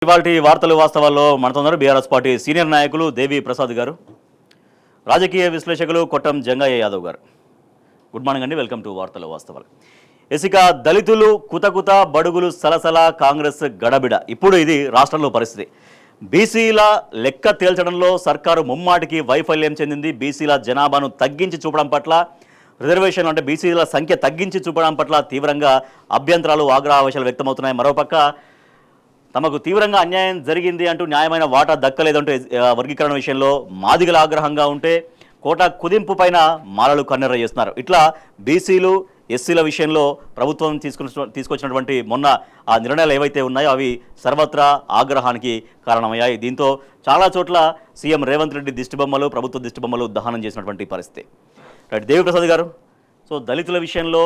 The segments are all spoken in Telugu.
ఇవాల్టి వార్తలు వాస్తవాల్లో మనతో ఉన్నారు బీఆర్ఎస్ పార్టీ సీనియర్ నాయకులు దేవి ప్రసాద్ గారు, రాజకీయ విశ్లేషకులు కొట్టం జంగయ్య యాదవ్ గారు. గుడ్ మార్నింగ్ అండి, వెల్కమ్ టు వార్తలు వాస్తవాలు. ఇసుక దళితులు కుతకుత, బడుగులు సలసల, కాంగ్రెస్ గడబిడ. ఇప్పుడు ఇది రాష్ట్రంలో పరిస్థితి. బీసీల లెక్క తేల్చడంలో సర్కారు ముమ్మాటికి వైఫల్యం చెందింది. బీసీల జనాభాను తగ్గించి చూపడం పట్ల, రిజర్వేషన్ అంటే బీసీల సంఖ్య తగ్గించి చూపడం పట్ల తీవ్రంగా అభ్యంతరాలు, ఆగ్రహావేశాలు వ్యక్తమవుతున్నాయి. మరోపక్క తమకు తీవ్రంగా అన్యాయం జరిగింది అంటూ, న్యాయమైన వాటా దక్కలేదంటూ వర్గీకరణ విషయంలో మాదిగల ఆగ్రహంగా ఉంటే, కోటా కుదింపు పైన మాలలు కన్నెర్ర చేస్తున్నారు. ఇట్లా బీసీలు, ఎస్సీల విషయంలో ప్రభుత్వం తీసుకొచ్చినటువంటి మొన్న ఆ నిర్ణయాలు ఏవైతే ఉన్నాయో అవి సర్వత్రా ఆగ్రహానికి కారణమయ్యాయి. దీంతో చాలా చోట్ల సీఎం రేవంత్ రెడ్డి దిష్టిబొమ్మలు, ప్రభుత్వ దిష్టిబొమ్మలు దహనం చేసినటువంటి పరిస్థితి. రైట్, దేవిప్రసాద్ గారు, సో దళితుల విషయంలో,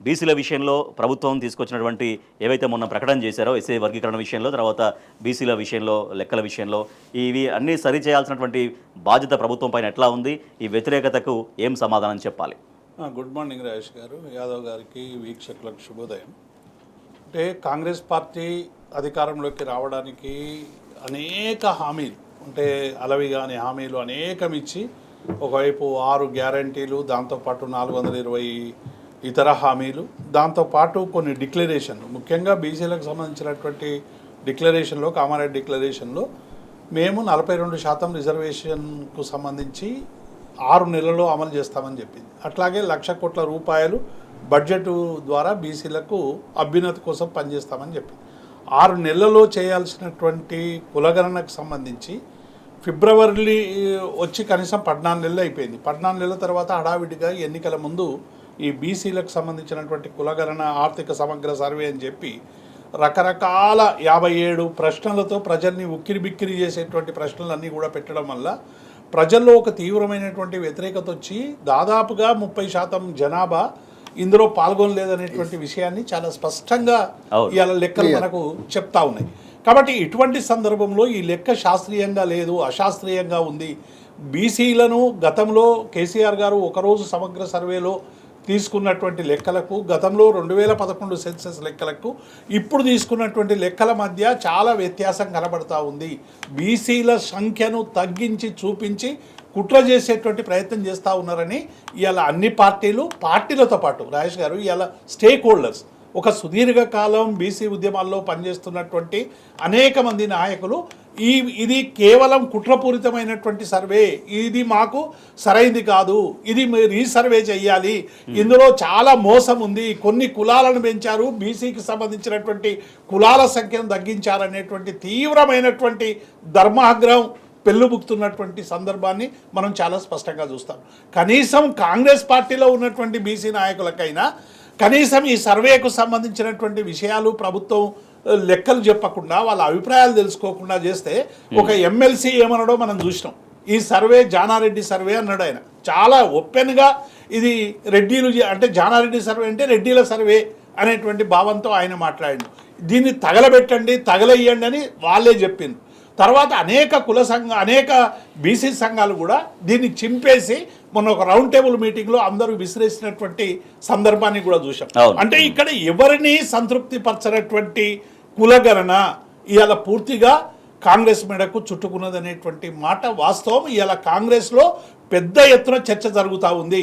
బీసీల విషయంలో ప్రభుత్వం తీసుకొచ్చినటువంటి ఏవైతే మొన్న ప్రకటన చేశారో ఎస్సీ వర్గీకరణ విషయంలో, తర్వాత బీసీల విషయంలో, లెక్కల విషయంలో, ఇవి అన్నీ సరి చేయాల్సినటువంటి బాధ్యత ప్రభుత్వం పైన ఎట్లా ఉంది? ఈ వ్యతిరేకతకు ఏం సమాధానం చెప్పాలి? గుడ్ మార్నింగ్ రాజేష్ గారు, యాదవ్ గారికి, వీక్షకులకు శుభోదయం. అంటే కాంగ్రెస్ పార్టీ అధికారంలోకి రావడానికి అనేక హామీలు, అంటే అలవి కాని హామీలు అనేకం ఇచ్చి, ఒకవైపు 6 గ్యారంటీలు, దాంతోపాటు 420 ఇతర హామీలు, దాంతోపాటు కొన్ని డిక్లరేషన్లు, ముఖ్యంగా బీసీలకు సంబంధించినటువంటి డిక్లరేషన్లో, కామారెడ్డి డిక్లరేషన్లో మేము 42% రిజర్వేషన్కు సంబంధించి 6 నెలల్లో అమలు చేస్తామని చెప్పింది. అట్లాగే 1,00,000 కోట్ల రూపాయలు బడ్జెట్ ద్వారా బీసీలకు అభ్యున్నతి కోసం పనిచేస్తామని చెప్పింది. 6 నెలల్లో చేయాల్సినటువంటి కులగణనకు సంబంధించి ఫిబ్రవరి వచ్చి కనీసం 14 నెలలు అయిపోయింది. 14 నెలల తర్వాత హడావిడిగా ఎన్నికల ముందు ఈ బీసీలకు సంబంధించినటువంటి కులగణన, ఆర్థిక సమగ్ర సర్వే అని చెప్పి రకరకాల 57 ప్రశ్నలతో ప్రజల్ని ఉక్కిరి బిక్కిరి చేసేటువంటి ప్రశ్నలన్నీ కూడా పెట్టడం వల్ల ప్రజల్లో ఒక తీవ్రమైనటువంటి వ్యతిరేకత వచ్చి దాదాపుగా 30% జనాభా ఇందులో పాల్గొనలేదనేటువంటి విషయాన్ని చాలా స్పష్టంగా ఇవాళ లెక్కలు మనకు చెప్తా ఉన్నాయి. కాబట్టి ఇటువంటి సందర్భంలో ఈ లెక్క శాస్త్రీయంగా లేదు, అశాస్త్రీయంగా ఉంది. బీసీలను గతంలో కేసీఆర్ గారు ఒకరోజు సమగ్ర సర్వేలో తీసుకున్నటువంటి లెక్కలకు, గతంలో 2011 సెన్సస్ లెక్కలకు ఇప్పుడు తీసుకున్నటువంటి లెక్కల మధ్య చాలా వ్యత్యాసం కనబడతా ఉంది. బీసీల సంఖ్యను తగ్గించి చూపించి కుట్ర చేసేటువంటి ప్రయత్నం చేస్తూ ఉన్నారని ఇవాళ అన్ని పార్టీలతో పాటు రాజేష్ గారు, ఇవాళ స్టేక్ హోల్డర్స్, ఒక సుదీర్ఘకాలం బీసీ ఉద్యమాల్లో పనిచేస్తున్నటువంటి అనేక మంది నాయకులు ఇది కేవలం కుట్రపూరితమైనటువంటి సర్వే, ఇది మాకు సరైంది కాదు, ఇది రీసర్వే చేయాలి, ఇందులో చాలా మోసం ఉంది, కొన్ని కులాలను పెంచారు, బీసీకి సంబంధించినటువంటి కులాల సంఖ్యను తగ్గించారనేటువంటి తీవ్రమైనటువంటి ధర్మాగ్రహం పెళ్ళుబుక్కుతున్నటువంటి సందర్భాన్ని మనం చాలా స్పష్టంగా చూస్తాం. కనీసం కాంగ్రెస్ పార్టీలో ఉన్నటువంటి బీసీ నాయకులకైనా కనీసం ఈ సర్వేకు సంబంధించినటువంటి విషయాలు ప్రభుత్వం లెక్కలు చెప్పకుండా, వాళ్ళ అభిప్రాయాలు తెలుసుకోకుండా చేస్తే, ఒక ఎమ్మెల్సీ ఏమన్నాడో మనం చూసినాం. ఈ సర్వే జానారెడ్డి సర్వే అన్నాడు ఆయన. చాలా ఓపెన్గా ఇది రెడ్డిలు, అంటే జానారెడ్డి సర్వే అంటే రెడ్డిల సర్వే అనేటువంటి భావంతో ఆయన మాట్లాడాడు. దీన్ని తగలబెట్టండి, తగలయ్యండి అని వాళ్ళే చెప్పింది. తర్వాత అనేక బీసీ సంఘాలు కూడా దీన్ని చింపేసి మొన్న ఒక రౌండ్ టేబుల్ మీటింగ్లో అందరూ విసిరేసినటువంటి సందర్భాన్ని కూడా చూసాం. అంటే ఇక్కడ ఎవరిని సంతృప్తి పరచినటువంటి కులగణన ఇవాళ పూర్తిగా కాంగ్రెస్ మెడకు చుట్టుకున్నది అనేటువంటి మాట వాస్తవం. ఇవాళ కాంగ్రెస్లో పెద్ద ఎత్తున చర్చ జరుగుతూ ఉంది.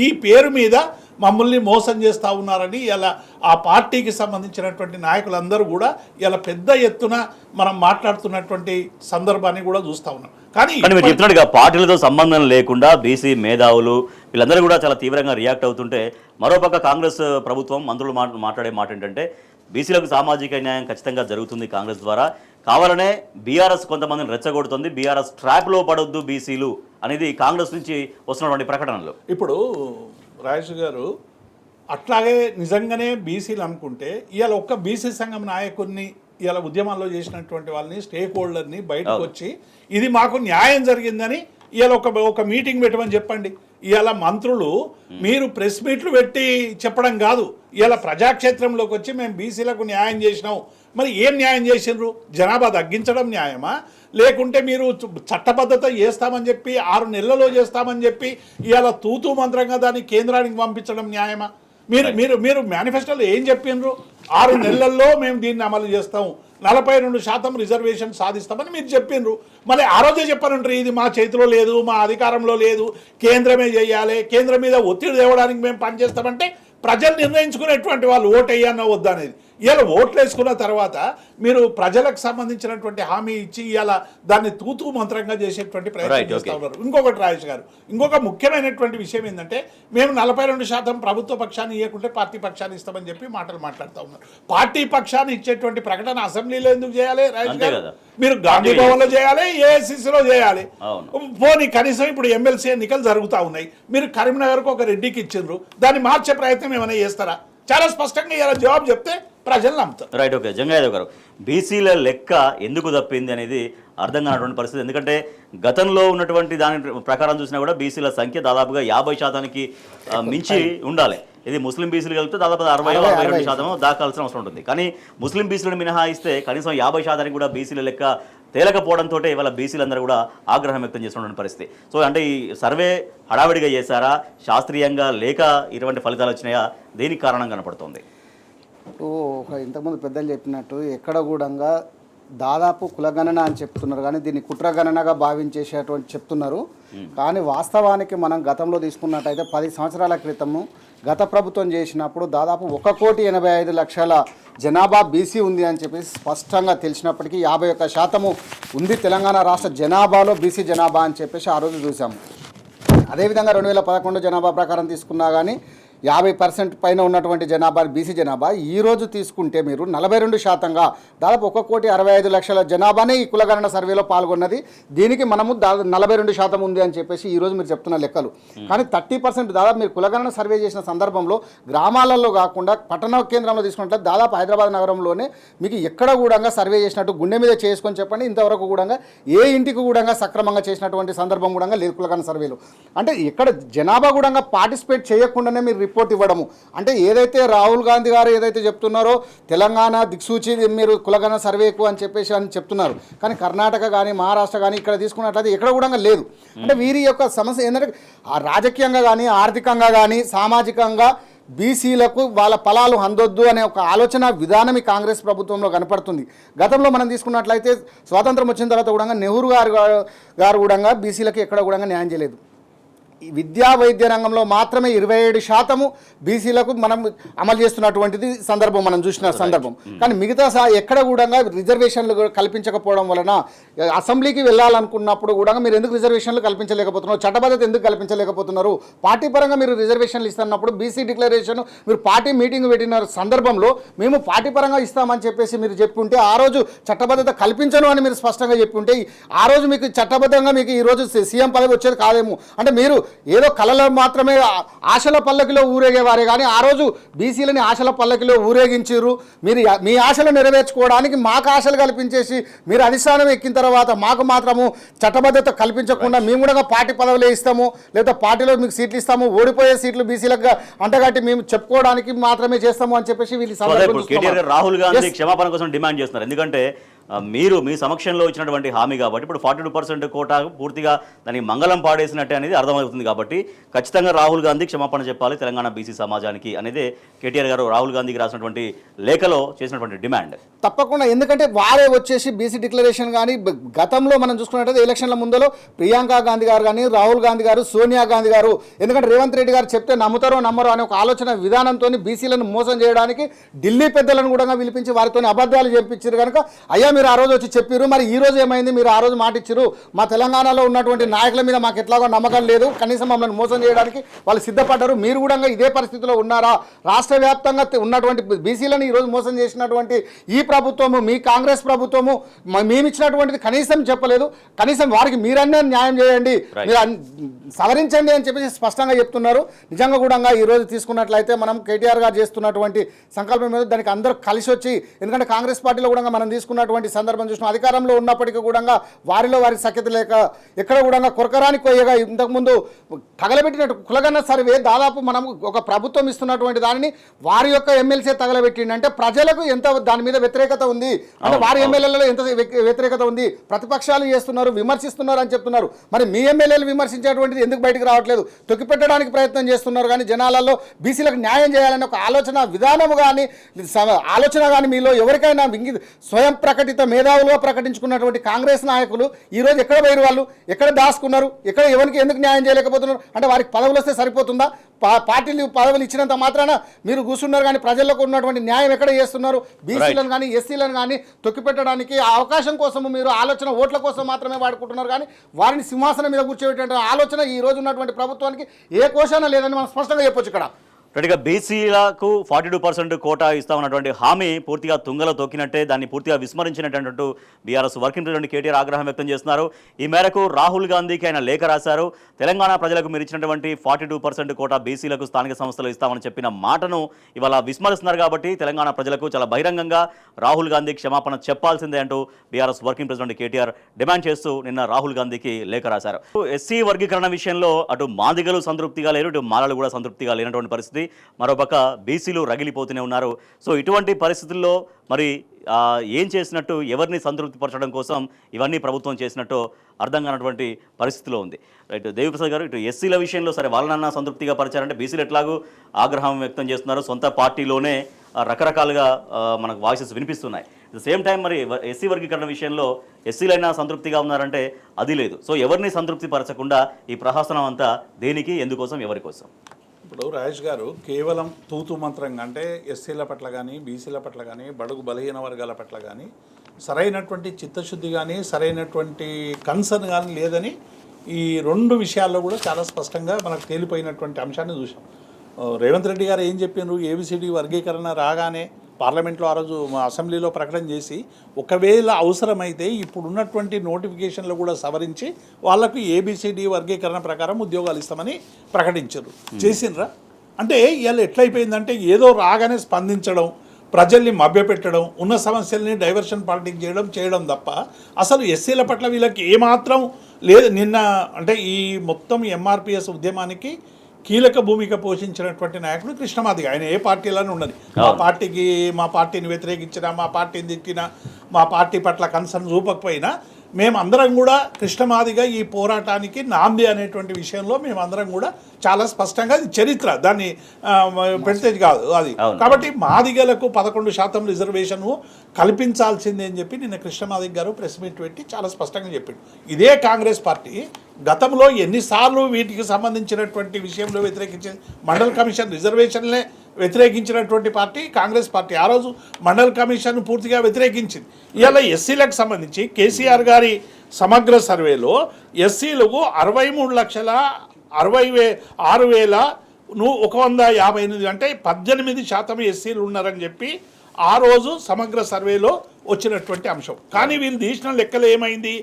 ఈ పేరు మీద మమ్మల్ని మోసం చేస్తూ ఉన్నారని ఇలా ఆ పార్టీకి సంబంధించినటువంటి నాయకులందరూ కూడా ఇలా పెద్ద ఎత్తున మనం మాట్లాడుతున్నటువంటి సందర్భాన్ని కూడా చూస్తూ ఉన్నాం. కానీ మీరు చెప్తున్నట్టుగా పార్టీలతో సంబంధం లేకుండా బీసీ మేధావులు వీళ్ళందరూ కూడా చాలా తీవ్రంగా రియాక్ట్ అవుతుంటే, మరోపక్క కాంగ్రెస్ ప్రభుత్వం మంత్రులు మాట్లాడే మాట ఏంటంటే, బీసీలకు సామాజిక న్యాయం ఖచ్చితంగా జరుగుతుంది కాంగ్రెస్ ద్వారా, కావాలనే బీఆర్ఎస్ కొంతమందిని రెచ్చగొడుతుంది, బీఆర్ఎస్ ట్రాప్లో పడొద్దు బీసీలు అనేది కాంగ్రెస్ నుంచి వస్తున్నటువంటి ప్రకటనలు. ఇప్పుడు రాజేష్ గారు, అట్లాగే నిజంగానే బీసీలు అనుకుంటే ఇవాళ ఒక్క బీసీ సంఘం నాయకుడిని, ఇవాళ ఉద్యమాల్లో చేసినటువంటి వాళ్ళని, స్టేక్ హోల్డర్ని బయటకు వచ్చి ఇది మాకు న్యాయం జరిగిందని ఇవాళ ఒక మీటింగ్ పెట్టమని చెప్పండి. ఇవాళ మంత్రులు మీరు ప్రెస్ మీట్లు పెట్టి చెప్పడం కాదు, ఇవాళ ప్రజాక్షేత్రంలోకి వచ్చి మేము బీసీలకు న్యాయం చేసినాం. మరి ఏం న్యాయం చేసినారు? జనాభా తగ్గించడం న్యాయమా? లేకుంటే మీరు చట్టబద్ధత చేస్తామని చెప్పి 6 నెలల్లో చేస్తామని చెప్పి ఇవాళ తూతూ మంత్రంగా దాన్ని కేంద్రానికి పంపించడం న్యాయమా? మీరు మీరు మీరు మేనిఫెస్టోలో ఏం చెప్పినారు? 6 నెలల్లో మేము దీన్ని అమలు చేస్తాం, 42% రిజర్వేషన్ సాధిస్తామని మీరు చెప్పిండ్రు. మళ్ళీ ఆ రోజే చెప్పారంటారు ఇది మా చేతిలో లేదు, మా అధికారంలో లేదు, కేంద్రమే చేయాలి, కేంద్రం మీద ఒత్తిడి తేవడానికి మేము పనిచేస్తామంటే ప్రజలు నిర్ణయించుకునేటువంటి వాళ్ళు ఓటు వేయన్నా వద్దా అనేది. ఇవాళ ఓట్లు వేసుకున్న తర్వాత మీరు ప్రజలకు సంబంధించినటువంటి హామీ ఇచ్చి ఇవాళ దాన్ని తూతూ మంత్రంగా చేసేటువంటి ప్రయత్నం చేస్తూ ఉన్నారు. ఇంకొకటి రాజేష్ గారు, ఇంకొక ముఖ్యమైనటువంటి విషయం ఏంటంటే మేము 42% ప్రభుత్వ పక్షాన్ని ఇవ్వకుంటే పార్టీ పక్షాన్ని ఇస్తామని చెప్పి మాటలు మాట్లాడుతూ ఉన్నారు. పార్టీ పక్షాన్ని ఇచ్చేటువంటి ప్రకటన అసెంబ్లీలో ఎందుకు చేయాలి రాజేష్ గారు? మీరు గాంధీ భవన్లో చేయాలి, ఏఐసిసిలో చేయాలి. పోనీ కనీసం ఇప్పుడు ఎమ్మెల్సీ ఎన్నికలు జరుగుతూ ఉన్నాయి, మీరు కరీంనగర్కు ఒక రెడ్డికి ఇచ్చిండ్రు, దాన్ని మార్చే ప్రయత్నం ఏమైనా చేస్తారా? చాలా స్పష్టంగా ఇలా జవాబు చెప్తే ప్రజలు నమ్ముతారు. Right, okay. జంగాయాదవ్ గారు, బీసీల లెక్క ఎందుకు తప్పింది అనేది అర్థం కానటువంటి పరిస్థితి. ఎందుకంటే గతంలో ఉన్నటువంటి దాని ప్రకారం చూసినా కూడా బీసీల సంఖ్య దాదాపుగా 50% మించి ఉండాలి. ఇది ముస్లిం బీసీలు కలిపితే దాదాపు 60-62% దాకాల్సిన అవసరం ఉంటుంది. కానీ ముస్లిం బీసీలను మినహాయిస్తే కనీసం 50% కూడా బీసీల లెక్క తేలకపోవడంతో ఇవాళ బీసీలందరూ కూడా ఆగ్రహం వ్యక్తం చేస్తున్న పరిస్థితి. సో అంటే ఈ సర్వే హడావిడిగా చేశారా, శాస్త్రీయంగా లేక ఇటువంటి ఫలితాలు వచ్చినాయా, దేనికి కారణం కనపడుతుంది? ఇంతకుముందు పెద్దలు చెప్పినట్టు ఎక్కడ కూడా దాదాపు కులగణన అని చెప్తున్నారు, కానీ దీన్ని కుట్రగణనగా భావించేసేటువంటి చెప్తున్నారు. కానీ వాస్తవానికి మనం గతంలో తీసుకున్నట్టయితే 10 సంవత్సరాల క్రితము గత ప్రభుత్వం చేసినప్పుడు దాదాపు 1,85,00,000 జనాభా బీసీ ఉంది అని చెప్పేసి స్పష్టంగా తెలిసినప్పటికీ 51% ఉంది తెలంగాణ రాష్ట్ర జనాభాలో బీసీ జనాభా అని చెప్పేసి ఆ రోజు చూసాము. అదేవిధంగా 2011 జనాభా ప్రకారం తీసుకున్నా కానీ 50% పైన ఉన్నటువంటి జనాభా బీసీ జనాభా ఈరోజు తీసుకుంటే మీరు 42%గా దాదాపు 1,65,00,000 జనాభానే ఈ కులగణన సర్వేలో పాల్గొన్నది. దీనికి మనము 42% ఉంది అని చెప్పేసి ఈరోజు మీరు చెప్తున్న లెక్కలు. కానీ 30% దాదాపు మీరు కులగణన సర్వే చేసిన సందర్భంలో గ్రామాలలో కాకుండా పట్టణ కేంద్రంలో తీసుకున్నట్లయితే దాదాపు హైదరాబాద్ నగరంలోనే మీకు ఎక్కడ కూడా సర్వే చేసినట్టు గుండె మీద చేసుకొని చెప్పండి, ఇంతవరకు కూడా ఏ ఇంటికి కూడా సక్రమంగా చేసినటువంటి సందర్భం కూడా లేదు కులగణన సర్వేలో. అంటే ఇక్కడ జనాభా కూడా పార్టిసిపేట్ చేయకుండానే మీరు రిపోర్ట్ ఇవ్వడము అంటే ఏదైతే రాహుల్ గాంధీ గారు ఏదైతే చెప్తున్నారో తెలంగాణ దిక్సూచి మీరు కులగణన సర్వేకు అని చెప్పేసి అని చెప్తున్నారు. కానీ కర్ణాటక కానీ మహారాష్ట్ర కానీ ఇక్కడ తీసుకున్నట్లయితే ఎక్కడ కూడా లేదు. అంటే వీరి యొక్క సమస్య ఏంటంటే రాజకీయంగా కానీ ఆర్థికంగా కానీ సామాజికంగా బీసీలకు వాళ్ళ ఫలాలు అందొద్దు అనే ఒక ఆలోచన విధానం ఈ కాంగ్రెస్ ప్రభుత్వంలో కనపడుతుంది. గతంలో మనం తీసుకున్నట్లయితే స్వాతంత్రం వచ్చిన తర్వాత కూడా నెహ్రూ గారు కూడా బీసీలకు ఎక్కడ కూడా న్యాయం చేయలేదు. విద్యా వైద్య రంగంలో మాత్రమే 27% బీసీలకు మనం అమలు చేస్తున్నటువంటిది సందర్భం మనం చూసిన సందర్భం. కానీ మిగతా ఎక్కడ కూడా రిజర్వేషన్లు కల్పించకపోవడం వలన అసెంబ్లీకి వెళ్ళాలనుకున్నప్పుడు కూడా మీరు ఎందుకు రిజర్వేషన్లు కల్పించలేకపోతున్నారు, చట్టబద్ధత ఎందుకు కల్పించలేకపోతున్నారు? పార్టీ పరంగా మీరు రిజర్వేషన్లు ఇస్తున్నప్పుడు బీసీ డిక్లరేషన్ మీరు పార్టీ మీటింగ్ పెట్టిన సందర్భంలో మేము పార్టీ పరంగా ఇస్తామని చెప్పేసి మీరు చెప్పుంటే ఆ రోజు చట్టబద్ధత కల్పించను అని మీరు స్పష్టంగా చెప్పుంటే ఆ రోజు మీకు చట్టబద్ధంగా మీకు ఈరోజు సీఎం పదవి వచ్చేది కాదేమో. అంటే మీరు ఏదో కళలో మాత్రమే ఆశల పల్లకిలో ఊరేగేవారే కానీ ఆ రోజు బీసీలని ఆశల పల్లకిలో ఊరేగించారు. మీరు మీ ఆశలు నెరవేర్చుకోవడానికి మాకు ఆశలు కల్పించేసి మీరు అధిష్టానం ఎక్కిన తర్వాత మాకు మాత్రము చట్టబద్ధత కల్పించకుండా మేము కూడా పార్టీ పదవులే ఇస్తాము లేదా పార్టీలో మీకు సీట్లు ఇస్తాము, ఓడిపోయే సీట్లు బీసీలకు అంటగట్టి మేము చెప్పుకోవడానికి మాత్రమే చేస్తాము అని చెప్పేసి వీళ్ళు రాహుల్ గాంధీ క్షమాపణ కోసం డిమాండ్ చేస్తున్నారు. ఎందుకంటే మీరు మీ సమక్షంలో ఇచ్చినటువంటి హామీ కాబట్టి ఇప్పుడు 42% కోటా పూర్తిగా దానికి మంగళం పాడేసినట్టే అనేది అర్థమవుతుంది. కాబట్టి ఖచ్చితంగా రాహుల్ గాంధీ క్షమాపణ చెప్పాలి తెలంగాణ బీసీ సమాజానికి అనేది కేటీఆర్ గారు రాహుల్ గాంధీకి రాసినటువంటి లేఖలో చేసినటువంటి డిమాండ్. తప్పకుండా, ఎందుకంటే వారే వచ్చేసి బీసీ డిక్లరేషన్ కానీ గతంలో మనం చూసుకున్నట్టయితే ఎలక్షన్ల ముందులో ప్రియాంక గాంధీ గారు కానీ రాహుల్ గాంధీ గారు సోనియా గాంధీ గారు ఎందుకంటే రేవంత్ రెడ్డి గారు చెప్తే నమ్ముతారో నమ్మరో అనే ఒక ఆలోచన విధానంతో బీసీలను మోసం చేయడానికి ఢిల్లీ పెద్దలను కూడా పిలిపించి వారితో అబద్ధాలు చెప్పించారు. కనుక అయ్యా మీరు ఆ రోజు వచ్చి చెప్పారు, మరి ఈ రోజు ఏమైంది, మీరు ఆ రోజు మాట ఇచ్చారు, మా తెలంగాణలో ఉన్నటువంటి నాయకుల మీద మాకు ఎట్లాగో నమ్మకం లేదు, కనీసం మమ్మల్ని మోసం చేయడానికి వాళ్ళు సిద్ధపడ్డారు, మీరు కూడా ఇదే పరిస్థితిలో ఉన్నారా? రాష్ట్ర వ్యాప్తంగా ఉన్నటువంటి బీసీలను ఈరోజు మోసం చేసినటువంటి ఈ ప్రభుత్వము మీ కాంగ్రెస్ ప్రభుత్వము మేము ఇచ్చినటువంటిది కనీసం చెప్పలేదు, కనీసం వారికి మీరన్నీ న్యాయం చేయండి, మీరు సవరించండి అని చెప్పేసి స్పష్టంగా చెప్తున్నారు. నిజంగా కూడా ఈరోజు తీసుకున్నట్లయితే మనం కేటీఆర్ గారు చేస్తున్నటువంటి సంకల్పం మీద దానికి అందరూ కలిసి వచ్చి, ఎందుకంటే కాంగ్రెస్ పార్టీలో కూడా మనం తీసుకున్నటువంటి చేస్తున్నటువంటి సందర్భం చూసిన అధికారంలో ఉన్నప్పటికీ కూడా వారిలో వారి సఖ్యత లేక ఎక్కడ కూడా కొరకరాని కొయ్యగా ఇంతకుముందు తగలబెట్టినట్టు కులగన్న సర్వే దాదాపు మనం ఒక ప్రభుత్వం ఇస్తున్నటువంటి దానిని వారి యొక్క ఎమ్మెల్సీ తగలబెట్టిండి అంటే ప్రజలకు ఎంత దాని మీద వ్యతిరేకత ఉంది అంటే వారి ఎమ్మెల్యేలలో ఎంత వ్యతిరేకత ఉంది, ప్రతిపక్షాలు చేస్తున్నారు, విమర్శిస్తున్నారు అని చెప్తున్నారు. మరి మీ ఎమ్మెల్యేలు విమర్శించేటువంటిది ఎందుకు బయటకు రావట్లేదు? తొక్కిపెట్టడానికి ప్రయత్నం చేస్తున్నారు. కానీ జనాలలో బీసీలకు న్యాయం చేయాలని ఒక ఆలోచన విధానము కానీ ఆలోచన కానీ మీలో ఎవరికైనా స్వయం ప్రకటిత మేధావులుగా ప్రకటించుకున్నటువంటి కాంగ్రెస్ నాయకులు ఈరోజు ఎక్కడ పోయారు? వాళ్ళు ఎక్కడ దాచుకున్నారు? ఎక్కడ ఎవరికి ఎందుకు న్యాయం చేయలేకపోతున్నారు? అంటే వారికి పదవులు వస్తే సరిపోతుందా? పార్టీలు పదవులు ఇచ్చినంత మాత్రాన మీరు కూర్చున్నారు, కానీ ప్రజలకు ఉన్నటువంటి న్యాయం ఎక్కడ చేస్తున్నారు? బీసీలను కానీ ఎస్సీలను కానీ తొక్కిపెట్టడానికి అవకాశం కోసం మీరు ఆలోచన ఓట్ల కోసం మాత్రమే వాడుకుంటున్నారు. కానీ వారిని సింహాసనం మీద కూర్చోబెట్టే ఆలోచన ఈ రోజు ఉన్నటువంటి ప్రభుత్వానికి ఏ కోశాన లేదని మనం స్పష్టంగా చెప్పొచ్చు. ఇక్కడ రెడ్డిగా బీసీలకు 42% కోటా ఇస్తామన్నటువంటి హామీ పూర్తిగా తుంగలో తొక్కినట్టే, దాన్ని పూర్తిగా విస్మరించినట్టు బీఆర్ఎస్ వర్కింగ్ ప్రెసిడెంట్ కేటీఆర్ ఆగ్రహం వ్యక్తం చేస్తున్నారు. ఈ మేరకు రాహుల్ గాంధీకి ఆయన లేఖ రాశారు. తెలంగాణ ప్రజలకు మీరు ఇచ్చినటువంటి 42% కోటా బీసీలకు స్థానిక సంస్థలు ఇస్తామని చెప్పిన మాటను ఇవాళ విస్మరిస్తున్నారు. కాబట్టి తెలంగాణ ప్రజలకు చాలా బహిరంగంగా రాహుల్ గాంధీ క్షమాపణ చెప్పాల్సిందే అంటూ BRS working president KTR demand చేస్తూ నిన్న రాహుల్ గాంధీకి లేఖ రాశారు. ఎస్సీ వర్గీకరణ విషయంలో అటు మాదిగలు సంతృప్తిగా లేరు, ఇటు మాలలు కూడా సంతృప్తిగా లేనటువంటి పరిస్థితి. మరోపక్క బీసీలు రగిలిపోతూనే ఉన్నారు. సో ఇటువంటి పరిస్థితుల్లో మరి ఏం చేసినట్టు, ఎవరిని సంతృప్తిపరచడం కోసం ఇవన్నీ ప్రభుత్వం చేసినట్టు అర్థం కానటువంటి పరిస్థితిలో ఉంది. రైట్ దేవిప్రసాద్ గారు, ఇటు ఎస్సీల విషయంలో సరే వాళ్ళనన్నా సంతృప్తిగా పరిచారంటే బీసీలు ఎట్లాగూ ఆగ్రహం వ్యక్తం చేస్తున్నారు. సొంత పార్టీలోనే రకరకాలుగా మనకు వాయిసెస్ వినిపిస్తున్నాయి. అట్ ద సేమ్ టైం మరి ఎస్సీ వర్గీకరణ విషయంలో ఎస్సీలైనా సంతృప్తిగా ఉన్నారంటే అది లేదు. సో ఎవరిని సంతృప్తి పరచకుండా ఈ ప్రహసనం అంతా దేనికి, ఎందుకోసం, ఎవరి కోసం? ఇప్పుడు రాజేష్ గారు కేవలం తూతు మంత్రంగా అంటే ఎస్సీల పట్ల కానీ బీసీల పట్ల కానీ బడుగు బలహీన వర్గాల పట్ల కానీ సరైనటువంటి చిత్తశుద్ధి కానీ సరైనటువంటి కన్సర్న్ కానీ లేదని ఈ రెండు విషయాల్లో కూడా చాలా స్పష్టంగా మనకు తేలిపోయినటువంటి అంశాన్ని చూసాం. రేవంత్ రెడ్డి గారు ఏం చెప్పినారు? ఏబిసిడి వర్గీకరణ రాగానే పార్లమెంట్లో ఆ రోజు మా అసెంబ్లీలో ప్రకటన చేసి ఒకవేళ అవసరమైతే ఇప్పుడున్నటువంటి నోటిఫికేషన్లు కూడా సవరించి వాళ్లకు ఏబిసిడి వర్గీకరణ ప్రకారం ఉద్యోగాలు ఇస్తామని ప్రకటించారు. చేసినరా? అంటే ఇవాళ ఎట్లయిపోయిందంటే ఏదో రాగానే స్పందించడం, ప్రజల్ని మభ్యపెట్టడం, ఉన్న సమస్యల్ని డైవర్షన్ పాలిటిక్స్ చేయడం తప్ప అసలు ఎస్సీల పట్ల వీళ్ళకి ఏమాత్రం లేదు. నిన్న అంటే ఈ మొత్తం ఎంఆర్పిఎస్ ఉద్యమానికి కీలక భూమిక పోషించినటువంటి నాయకుడు కృష్ణమాదిగ. ఆయన ఏ పార్టీలోనే ఉన్నది. మా పార్టీని వ్యతిరేకించినా, మా పార్టీని తిట్టినా, మా పార్టీ పట్ల కన్సర్న్ చూపకపోయినా మేమందరం కూడా కృష్ణమాదిగ ఈ పోరాటానికి నాంది అనేటువంటి విషయంలో మేమందరం కూడా చాలా స్పష్టంగా చరిత్ర దాన్ని పెడితే కాదు అది. కాబట్టి మాదిగలకు 11% రిజర్వేషన్ కల్పించాల్సిందే అని చెప్పి నిన్న కృష్ణమాదిగ గారు ప్రెస్ మీట్ పెట్టి చాలా స్పష్టంగా చెప్పాడు. ఇదే కాంగ్రెస్ పార్టీ గతంలో ఎన్నిసార్లు వీటికి సంబంధించినటువంటి విషయంలో వ్యతిరేకించింది. మండల్ కమిషన్ రిజర్వేషన్లే వ్యతిరేకించినటువంటి పార్టీ కాంగ్రెస్ పార్టీ. ఆ రోజు మండల్ కమిషన్ పూర్తిగా వ్యతిరేకించింది. ఇవాళ ఎస్సీలకు సంబంధించి కేసీఆర్ గారి సమగ్ర సర్వేలో ఎస్సీలకు 63,66,158 అంటే 18% ఎస్సీలు ఉన్నారని చెప్పి ఆ రోజు సమగ్ర సర్వేలో వచ్చినటువంటి అంశం. కానీ వీళ్ళు తీసిన లెక్కలు ఏమైంది?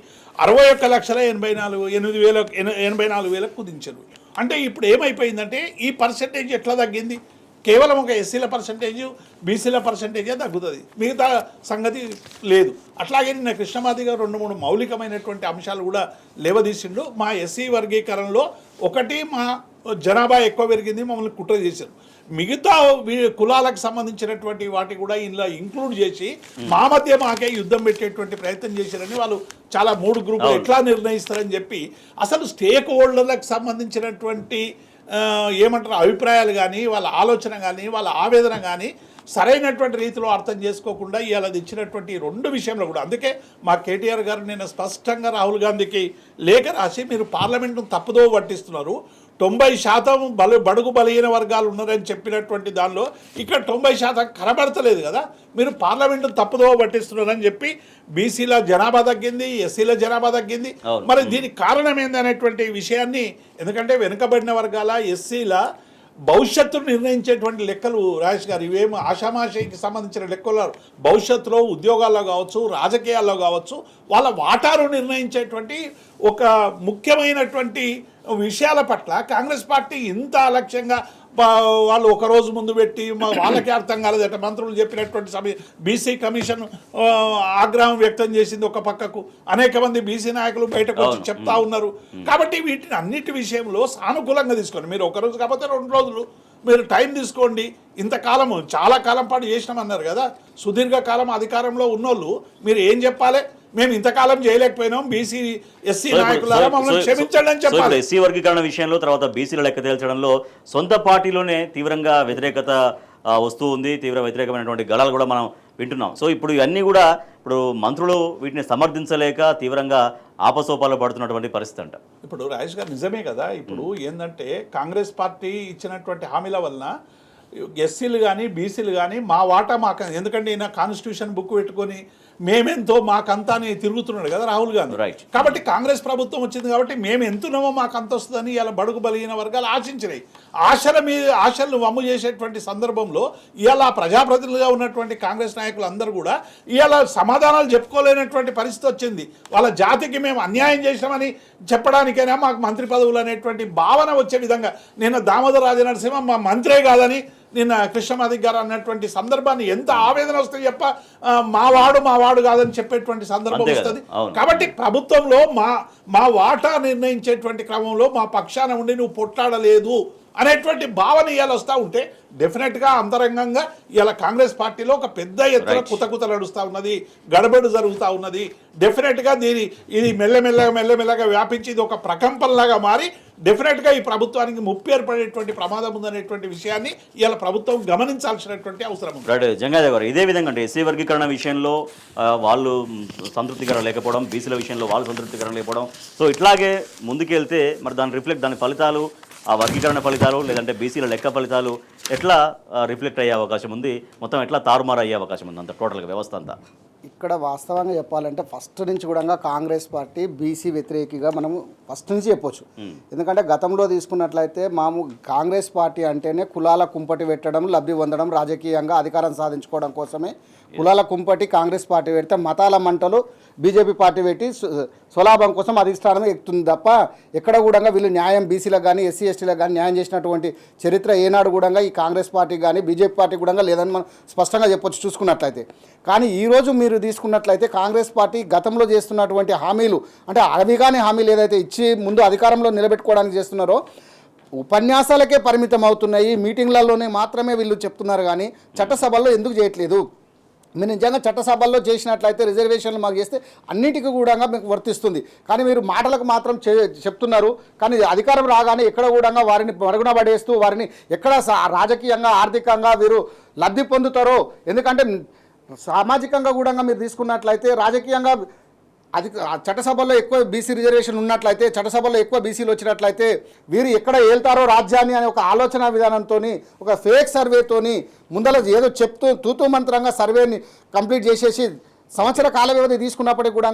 61,84,844 కుదించారు. అంటే ఇప్పుడు ఏమైపోయిందంటే ఈ పర్సెంటేజ్ ఎట్లా తగ్గింది? కేవలం ఒక ఎస్సీల పర్సెంటేజ్, బీసీల పర్సెంటేజే తగ్గుతుంది, మిగతా సంగతి లేదు. అట్లాగే నిన్న కృష్ణమాదిగ 2-3 మౌలికమైనటువంటి అంశాలు కూడా లేవదీసిండు. మా ఎస్సీ వర్గీకరణలో ఒకటి మా జనాభా ఎక్కువ పెరిగింది, మమ్మల్ని కుట్ర చేశారు. మిగతా కులాలకు సంబంధించినటువంటి వాటి కూడా ఇందులో ఇంక్లూడ్ చేసి మా మధ్య మాకే యుద్ధం పెట్టేటువంటి ప్రయత్నం చేశారని వాళ్ళు చాలా 3 గ్రూపులు ఎట్లా నిర్ణయిస్తారని చెప్పి అసలు స్టేక్ హోల్డర్లకు సంబంధించినటువంటి ఏమంటారు అభిప్రాయాలు కానీ, వాళ్ళ ఆలోచన కానీ, వాళ్ళ ఆవేదన కానీ సరైనటువంటి రీతిలో అర్థం చేసుకోకుండా ఇవాళ ఇచ్చినటువంటి 2 విషయంలో కూడా. అందుకే మా కేటీఆర్ గారు నేను స్పష్టంగా రాహుల్ గాంధీకి లేఖ రాసి మీరు పార్లమెంట్ను తప్పుదో పట్టిస్తున్నారు, 90% బడుగు బలహీన వర్గాలు ఉన్నారని చెప్పినటువంటి దానిలో ఇక్కడ 90% కనబడతలేదు కదా, మీరు పార్లమెంటును తప్పుదో పట్టిస్తున్నారని చెప్పి బీసీల జనాభా తగ్గింది, ఎస్సీల జనాభా తగ్గింది. మరి దీనికి కారణం ఏందనేటువంటి విషయాన్ని, ఎందుకంటే వెనుకబడిన వర్గాల ఎస్సీల భవిష్యత్తును నిర్ణయించేటువంటి లెక్కలు రాజేష్ గారు ఇవేమో ఆషామాషికి సంబంధించిన లెక్కలు. భవిష్యత్తులో ఉద్యోగాల్లో కావచ్చు, రాజకీయాల్లో కావచ్చు, వాళ్ళ వాటాను నిర్ణయించేటువంటి ఒక ముఖ్యమైనటువంటి విషయాల పట్ల కాంగ్రెస్ పార్టీ ఇంత అలక్ష్యంగా వాళ్ళు ఒక రోజు ముందు పెట్టి వాళ్ళకే అర్థం కాలేదట. మంత్రులు చెప్పినటువంటి బీసీ కమిషన్ ఆగ్రహం వ్యక్తం చేసింది ఒక పక్కకు, అనేక మంది బీసీ నాయకులు బయటకు వచ్చి చెప్తా ఉన్నారు. కాబట్టి వీటిని అన్నిటి విషయంలో సానుకూలంగా తీసుకోండి. మీరు ఒక రోజు కాకపోతే 2 రోజులు మీరు టైం తీసుకోండి. ఇంతకాలము చాలా కాలం పాటు చేసినామన్నారు కదా, సుదీర్ఘకాలం అధికారంలో ఉన్నోళ్ళు మీరు ఏం చెప్పాలి? మేము ఇంతకాలం చేయలేకపోయినాం, బీసీ ఎస్సీ నాయకులారా మమ్మల్ని క్షమించండి అని చెప్పాలి. ఎస్సీ వర్గీకరణ విషయంలో తర్వాత బీసీల లెక్క తేల్చడంలో సొంత పార్టీలోనే తీవ్రంగా వ్యతిరేకత వస్తూ ఉంది, తీవ్ర వ్యతిరేకమైనటువంటి గళాలు కూడా మనం వింటున్నాం. సో ఇప్పుడు ఇవన్నీ కూడా ఇప్పుడు మంత్రులు వీటిని సమర్థించలేక తీవ్రంగా ఆపసోపాలు పడుతున్నటువంటి పరిస్థితి అంట. ఇప్పుడు రాజేష్ గారు నిజమే కదా. ఇప్పుడు ఏంటంటే కాంగ్రెస్ పార్టీ ఇచ్చినటువంటి హామీల వలన ఎస్సీలు కానీ బీసీలు కానీ మా వాటా మాకు, ఎందుకంటే ఈయన కాన్స్టిట్యూషన్ బుక్ పెట్టుకొని మేమెంతో మాకంతా అని తిరుగుతున్నాడు కదా రాహుల్ గాంధీ. రైట్. కాబట్టి కాంగ్రెస్ ప్రభుత్వం వచ్చింది కాబట్టి మేము ఎంతున్నామో మాకు అంత వస్తుందని ఇలా బడుగు బలిగిన వర్గాలు ఆశించినాయి. ఆశలను వమ్ము చేసేటువంటి సందర్భంలో ఇవాళ ప్రజాప్రతినిధులుగా ఉన్నటువంటి కాంగ్రెస్ నాయకులు అందరూ కూడా ఇవాళ సమాధానాలు చెప్పుకోలేనటువంటి పరిస్థితి వచ్చింది. వాళ్ళ జాతికి మేము అన్యాయం చేసినామని చెప్పడానికైనా మాకు మంత్రి పదవులు అనేటువంటి భావన వచ్చే విధంగా నిన్న దామోదర రాజనరసింహ మా మంత్రే కాదని నిన్న కృష్ణమాదిక్ గారు అన్నటువంటి సందర్భాన్ని ఎంత ఆవేదన వస్తుంది చెప్ప, మా వాడు కాదని చెప్పేటువంటి సందర్భం వస్తుంది. కాబట్టి ప్రభుత్వంలో మా వాటా నిర్ణయించేటువంటి క్రమంలో మా పక్షాన ఉండి నువ్వు పొట్లాడలేదు అనేటువంటి భావన ఇవాళ వస్తూ ఉంటే డెఫినెట్గా అంతరంగంగా ఇవాళ కాంగ్రెస్ పార్టీలో ఒక పెద్ద ఎత్తున కుతకుత నడుస్తూ ఉన్నది, గడబడు జరుగుతూ ఉన్నది. డెఫినెట్గా ఇది మెల్లమెల్లగా వ్యాపించి ఇది ఒక ప్రకంపనలాగా మారి డెఫినెట్గా ఈ ప్రభుత్వానికి ముప్పు ఏర్పడేటువంటి ప్రమాదం ఉందనేటువంటి విషయాన్ని ఇవాళ ప్రభుత్వం గమనించాల్సినటువంటి అవసరం ఉంది. రైట్ జంగాదేవ్ గారు, ఇదే విధంగా అంటే ఎస్సీ వర్గీకరణ విషయంలో వాళ్ళు సంతృప్తికరం లేకపోవడం, బీసీల విషయంలో వాళ్ళు సంతృప్తికరం లేకపోవడం, సో ఇట్లాగే ముందుకెళ్తే మరి దాని ఫలితాలు, ఆ వర్గీకరణ ఫలితాలు లేదంటే బీసీల లెక్క ఫలితాలు ఎట్లా రిఫ్లెక్ట్ అయ్యే అవకాశం ఉంది, మొత్తం ఎట్లా తారుమారు అయ్యే అవకాశం ఉంది అంత టోటల్గా వ్యవస్థ అంతా? ఇక్కడ వాస్తవంగా చెప్పాలంటే ఫస్ట్ నుంచి కూడా కాంగ్రెస్ పార్టీ బీసీ వ్యతిరేకిగా మనము ఫస్ట్ నుంచి చెప్పొచ్చు. ఎందుకంటే గతంలో తీసుకున్నట్లయితే కాంగ్రెస్ పార్టీ అంటేనే కులాల కుంపటి పెట్టడం, లబ్ధి పొందడం, రాజకీయంగా అధికారం సాధించుకోవడం కోసమే కులాల కుంపటి కాంగ్రెస్ పార్టీ పెడితే మతాల మంటలు బీజేపీ పార్టీ పెట్టి స్వలాభం కోసం అధిష్టానం ఎక్కుతుంది తప్ప ఎక్కడ కూడా వీళ్ళు న్యాయం బీసీలకు కానీ ఎస్సీ ఎస్టీలకు కానీ న్యాయం చేసినటువంటి చరిత్ర ఏనాడు కూడా ఈ కాంగ్రెస్ పార్టీ కానీ బీజేపీ పార్టీ కూడా లేదని మనం స్పష్టంగా చెప్పొచ్చు చూసుకున్నట్లయితే. కానీ ఈరోజు మీరు తీసుకున్నట్లయితే కాంగ్రెస్ పార్టీ గతంలో చేస్తున్నటువంటి హామీలు అంటే అవి కానీ హామీలు ఏదైతే ఇచ్చి ముందు అధికారంలో నిలబెట్టుకోవడానికి చేస్తున్నారో ఉపన్యాసాలకే పరిమితం అవుతున్నాయి, మీటింగ్లలోనే మాత్రమే వీళ్ళు చెప్తున్నారు. కానీ చట్టసభల్లో ఎందుకు చేయట్లేదు? మీరు నిజంగా చట్టసభల్లో చేసినట్లయితే రిజర్వేషన్లు మాకు చేస్తే అన్నిటికీ కూడా మీకు వర్తిస్తుంది. కానీ మీరు మాటలకు మాత్రం చెప్తున్నారు, కానీ అధికారం రాగానే ఎక్కడ కూడా వారిని మరుగున పడేస్తూ వారిని ఎక్కడ రాజకీయంగా ఆర్థికంగా వీరు లబ్ధి పొందుతారో. ఎందుకంటే సామాజికంగా కూడా మీరు తీసుకున్నట్లయితే రాజకీయంగా చట్టసభల్లో ఎక్కువ బీసీ రిజర్వేషన్ ఉన్నట్లయితే, చట్టసభల్లో ఎక్కువ బీసీలు వచ్చినట్లయితే వీరు ఎక్కడ ఏళ్తారో రాజ్యాన్ని అనే ఒక ఆలోచన విధానంతో ఒక ఫేక్ సర్వేతోని ముందర ఏదో చెప్తూ తూతూ మంత్రంగా సర్వేని కంప్లీట్ చేసేసి సంవత్సర కాల వ్యవధి తీసుకున్నప్పటికీ కూడా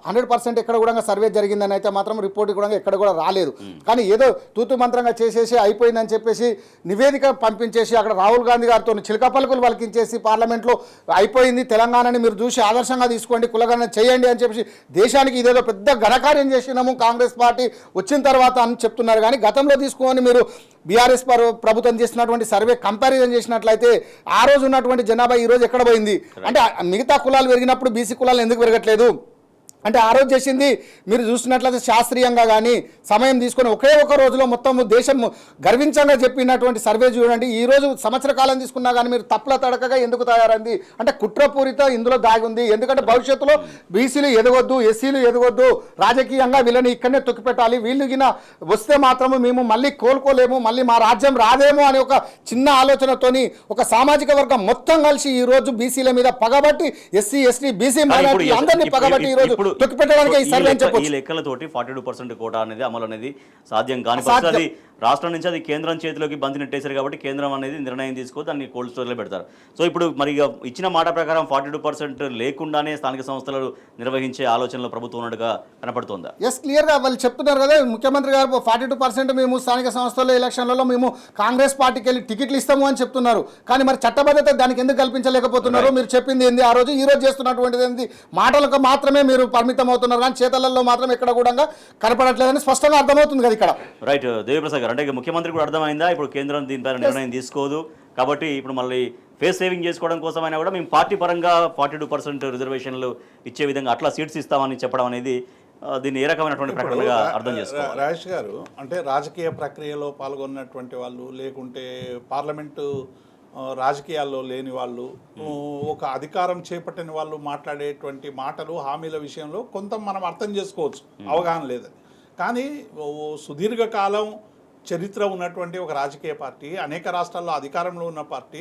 100% ఎక్కడ కూడా సర్వే జరిగిందని అయితే మాత్రం రిపోర్ట్ కూడా ఎక్కడ కూడా రాలేదు. కానీ ఏదో తూతు మంత్రంగా చేసేసి అయిపోయిందని చెప్పేసి నివేదిక పంపించేసి అక్కడ రాహుల్ గాంధీ గారితో చిలక పలుకులు పలికించేసి పార్లమెంట్లో అయిపోయింది, తెలంగాణని మీరు చూసి ఆదర్శంగా తీసుకోండి, కులగణన చేయండి అని చెప్పేసి దేశానికి ఇదేదో పెద్ద ఘనకార్యం చేసినాము కాంగ్రెస్ పార్టీ వచ్చిన తర్వాత అని చెప్తున్నారు. కానీ గతంలో తీసుకొని మీరు బీఆర్ఎస్ ప్రభుత్వం చేసినటువంటి సర్వే కంపారిజన్ చేసినట్లయితే ఆ రోజు ఉన్నటువంటి జనాభా ఈ రోజు ఎక్కడ పోయింది? అంటే మిగతా కులాలు పెరిగినప్పుడు బీసీ కులాలు ఎందుకు పెరగట్లేదు అంటే ఆ రోజు చేసింది మీరు చూసినట్లయితే శాస్త్రీయంగా కానీ సమయం తీసుకొని ఒకే ఒక రోజులో మొత్తం దేశం గర్వించంగా చెప్పినటువంటి సర్వే చూడండి. ఈరోజు సంవత్సర కాలం తీసుకున్నా కానీ మీరు తప్పుల తడకగా ఎందుకు తయారైంది అంటే కుట్రపూరిత ఇందులో దాగి ఉంది. ఎందుకంటే భవిష్యత్తులో బీసీలు ఎదగొద్దు, ఎస్సీలు ఎదగొద్దు, రాజకీయంగా వీళ్ళని ఇక్కడనే తొక్కిపెట్టాలి, వీళ్ళు గిన వస్తే మాత్రము మేము మళ్ళీ కోలుకోలేము, మళ్ళీ మా రాజ్యం రాదేమో అనే ఒక చిన్న ఆలోచనతోని ఒక సామాజిక వర్గం మొత్తం కలిసి ఈరోజు బీసీల మీద పగబట్టి ఎస్సీ ఎస్టీ బీసీ మైనారిటీ అందరినీ పగబట్టి ఈరోజు ఈ లెక్కలతోటి 42% కోటా అనేది అమలు అనేది సాధ్యం కాని పరిస్థితి. అది రాష్ట్రం నుంచి అది కేంద్రం చేతిలోకి బంతి నెట్టేశారు కాబట్టి కేంద్రం అనేది నిర్ణయం తీసుకొని దాన్ని కోల్డ్ స్టోర్లో పెడతారు. సో ఇప్పుడు మరి ఇచ్చిన మాట ప్రకారం 42% లేకుండానే స్థానిక సంస్థలు నిర్వహించే ఆలోచనలో ప్రభుత్వం ఉన్నట్టుగా కనపడుతుందా? ఎస్, క్లియర్గా వాళ్ళు చెప్తున్నారు కదా ముఖ్యమంత్రి గారు 42% మేము స్థానిక సంస్థల ఎలక్షన్లలో మేము కాంగ్రెస్ పార్టీకి వెళ్ళి టికెట్లు ఇస్తాము అని చెప్తున్నారు. కానీ మరి చట్టబద్ధత దానికి ఎందుకు కల్పించలేకపోతున్నారు? మీరు చెప్పింది ఏంది ఆ రోజు, ఈ రోజు చేస్తున్నటువంటిది ఏంది? మాటలకు మాత్రమే మీరు పరిమితం అవుతున్నారు కానీ చేతలలో మాత్రం ఎక్కడ కూడా కనపడట్లేదని స్పష్టంగా అర్థమవుతుంది కదా ఇక్కడ. రైట్ దేవిప్రసాద్ గారు, అంటే ఇక ముఖ్యమంత్రి కూడా అర్థమైందా ఇప్పుడు కేంద్రం దీనిపైన నిర్ణయం తీసుకోదు కాబట్టి ఇప్పుడు మళ్ళీ ఫేస్ సేవింగ్ చేసుకోవడం కోసమైనా కూడా మేము పార్టీ పరంగా 42% రిజర్వేషన్లు ఇచ్చే విధంగా అట్లా సీట్స్ ఇస్తామని చెప్పడం అనేది దీన్ని ఏ రకమైనటువంటి ప్రకటనగా అర్థం చేసుకోవాలి? రాజేష్ గారు, అంటే రాజకీయ ప్రక్రియలో పాల్గొన్నటువంటి వాళ్ళు లేకుంటే పార్లమెంటు రాజకీయాల్లో లేని వాళ్ళు, ఒక అధికారం చేపట్టిన వాళ్ళు మాట్లాడేటువంటి మాటలు హామీల విషయంలో కొంత మనం అర్థం చేసుకోవచ్చు, అవగాహన లేదని. కానీ సుదీర్ఘకాలం చరిత్ర ఉన్నటువంటి ఒక రాజకీయ పార్టీ, అనేక రాష్ట్రాల్లో అధికారంలో ఉన్న పార్టీ,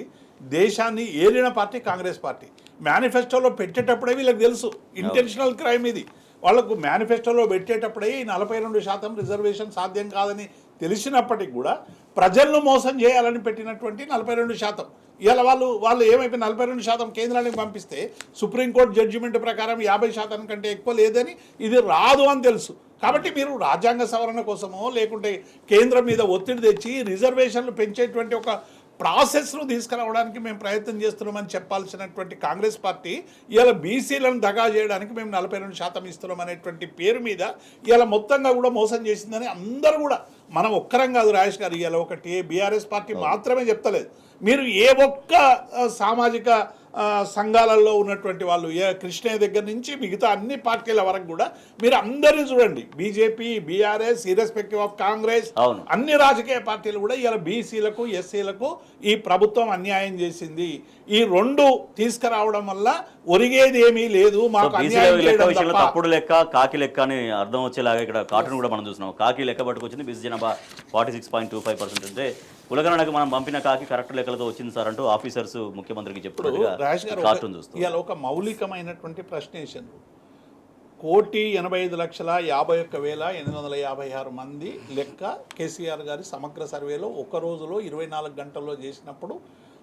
దేశాన్ని ఏలిన పార్టీ కాంగ్రెస్ పార్టీ. మేనిఫెస్టోలో పెట్టేటప్పుడే వీళ్ళకి తెలుసు ఇంటెన్షనల్ క్రైమ్ ఇది. వాళ్ళకు మేనిఫెస్టోలో పెట్టేటప్పుడే ఈ 42% రిజర్వేషన్ సాధ్యం కాదని తెలిసినప్పటికీ కూడా ప్రజలను మోసం చేయాలని పెట్టినటువంటి 42%. ఇవాళ వాళ్ళు ఏమైపోయి 42% కేంద్రానికి పంపిస్తే సుప్రీంకోర్టు జడ్జిమెంట్ ప్రకారం 50% కంటే ఎక్కువ లేదని, ఇది రాదు అని తెలుసు. కాబట్టి మీరు రాజ్యాంగ సవరణ కోసమో లేకుంటే కేంద్రం మీద ఒత్తిడి తెచ్చి రిజర్వేషన్లు పెంచేటువంటి ఒక ప్రాసెస్ను తీసుకురావడానికి మేము ప్రయత్నం చేస్తున్నామని చెప్పాల్సినటువంటి కాంగ్రెస్ పార్టీ ఇవాళ బీసీలను దగా చేయడానికి మేము 42% ఇస్తున్నాం అనేటువంటి పేరు మీద ఇవాళ మొత్తంగా కూడా మోసం చేసిందని అందరూ కూడా, మనం ఒక్కరం కాదు రాజేష్ గారు, ఇవాళ ఒకటి బీఆర్ఎస్ పార్టీ మాత్రమే చెప్తలేదు. మీరు ఏ ఒక్క సామాజిక సంఘాలలో ఉన్నటువంటి వాళ్ళు, కృష్ణయ్య దగ్గర నుంచి మిగతా అన్ని పార్టీల వరకు కూడా మీరు అందరినీ చూడండి, BJP, BRS, irrespective of Congress, అన్ని రాజకీయ పార్టీలు కూడా ఇలా బీసీలకు ఎస్సీలకు ఈ ప్రభుత్వం అన్యాయం చేసింది. ఈ రెండు తీసుకురావడం వల్ల ఒరిగేది ఏమీ లేదు, మాకు తప్పుడు లెక్క కాకి లెక్క అని అర్థం వచ్చేలాగా ఇక్కడ కార్టూన్ కూడా మనం చూస్తున్నాం. కాకి లెక్క పట్టుకొచ్చింది బీసీ జనాభా 46.25%. అంటే కులగణనకు మనం పంపిన కాకి కరెక్ట్ లెక్కలతో వచ్చింది సార్ అంటూ ఆఫీసర్స్ ముఖ్యమంత్రికి చెప్తున్నారు. ఇవాళ ఒక మౌలికమైనటువంటి ప్రశ్న వేసాను. 1,85,51,856 మంది లెక్క కేసీఆర్ గారి సమగ్ర సర్వేలో ఒక రోజులో 24 గంటల్లో చేసినప్పుడు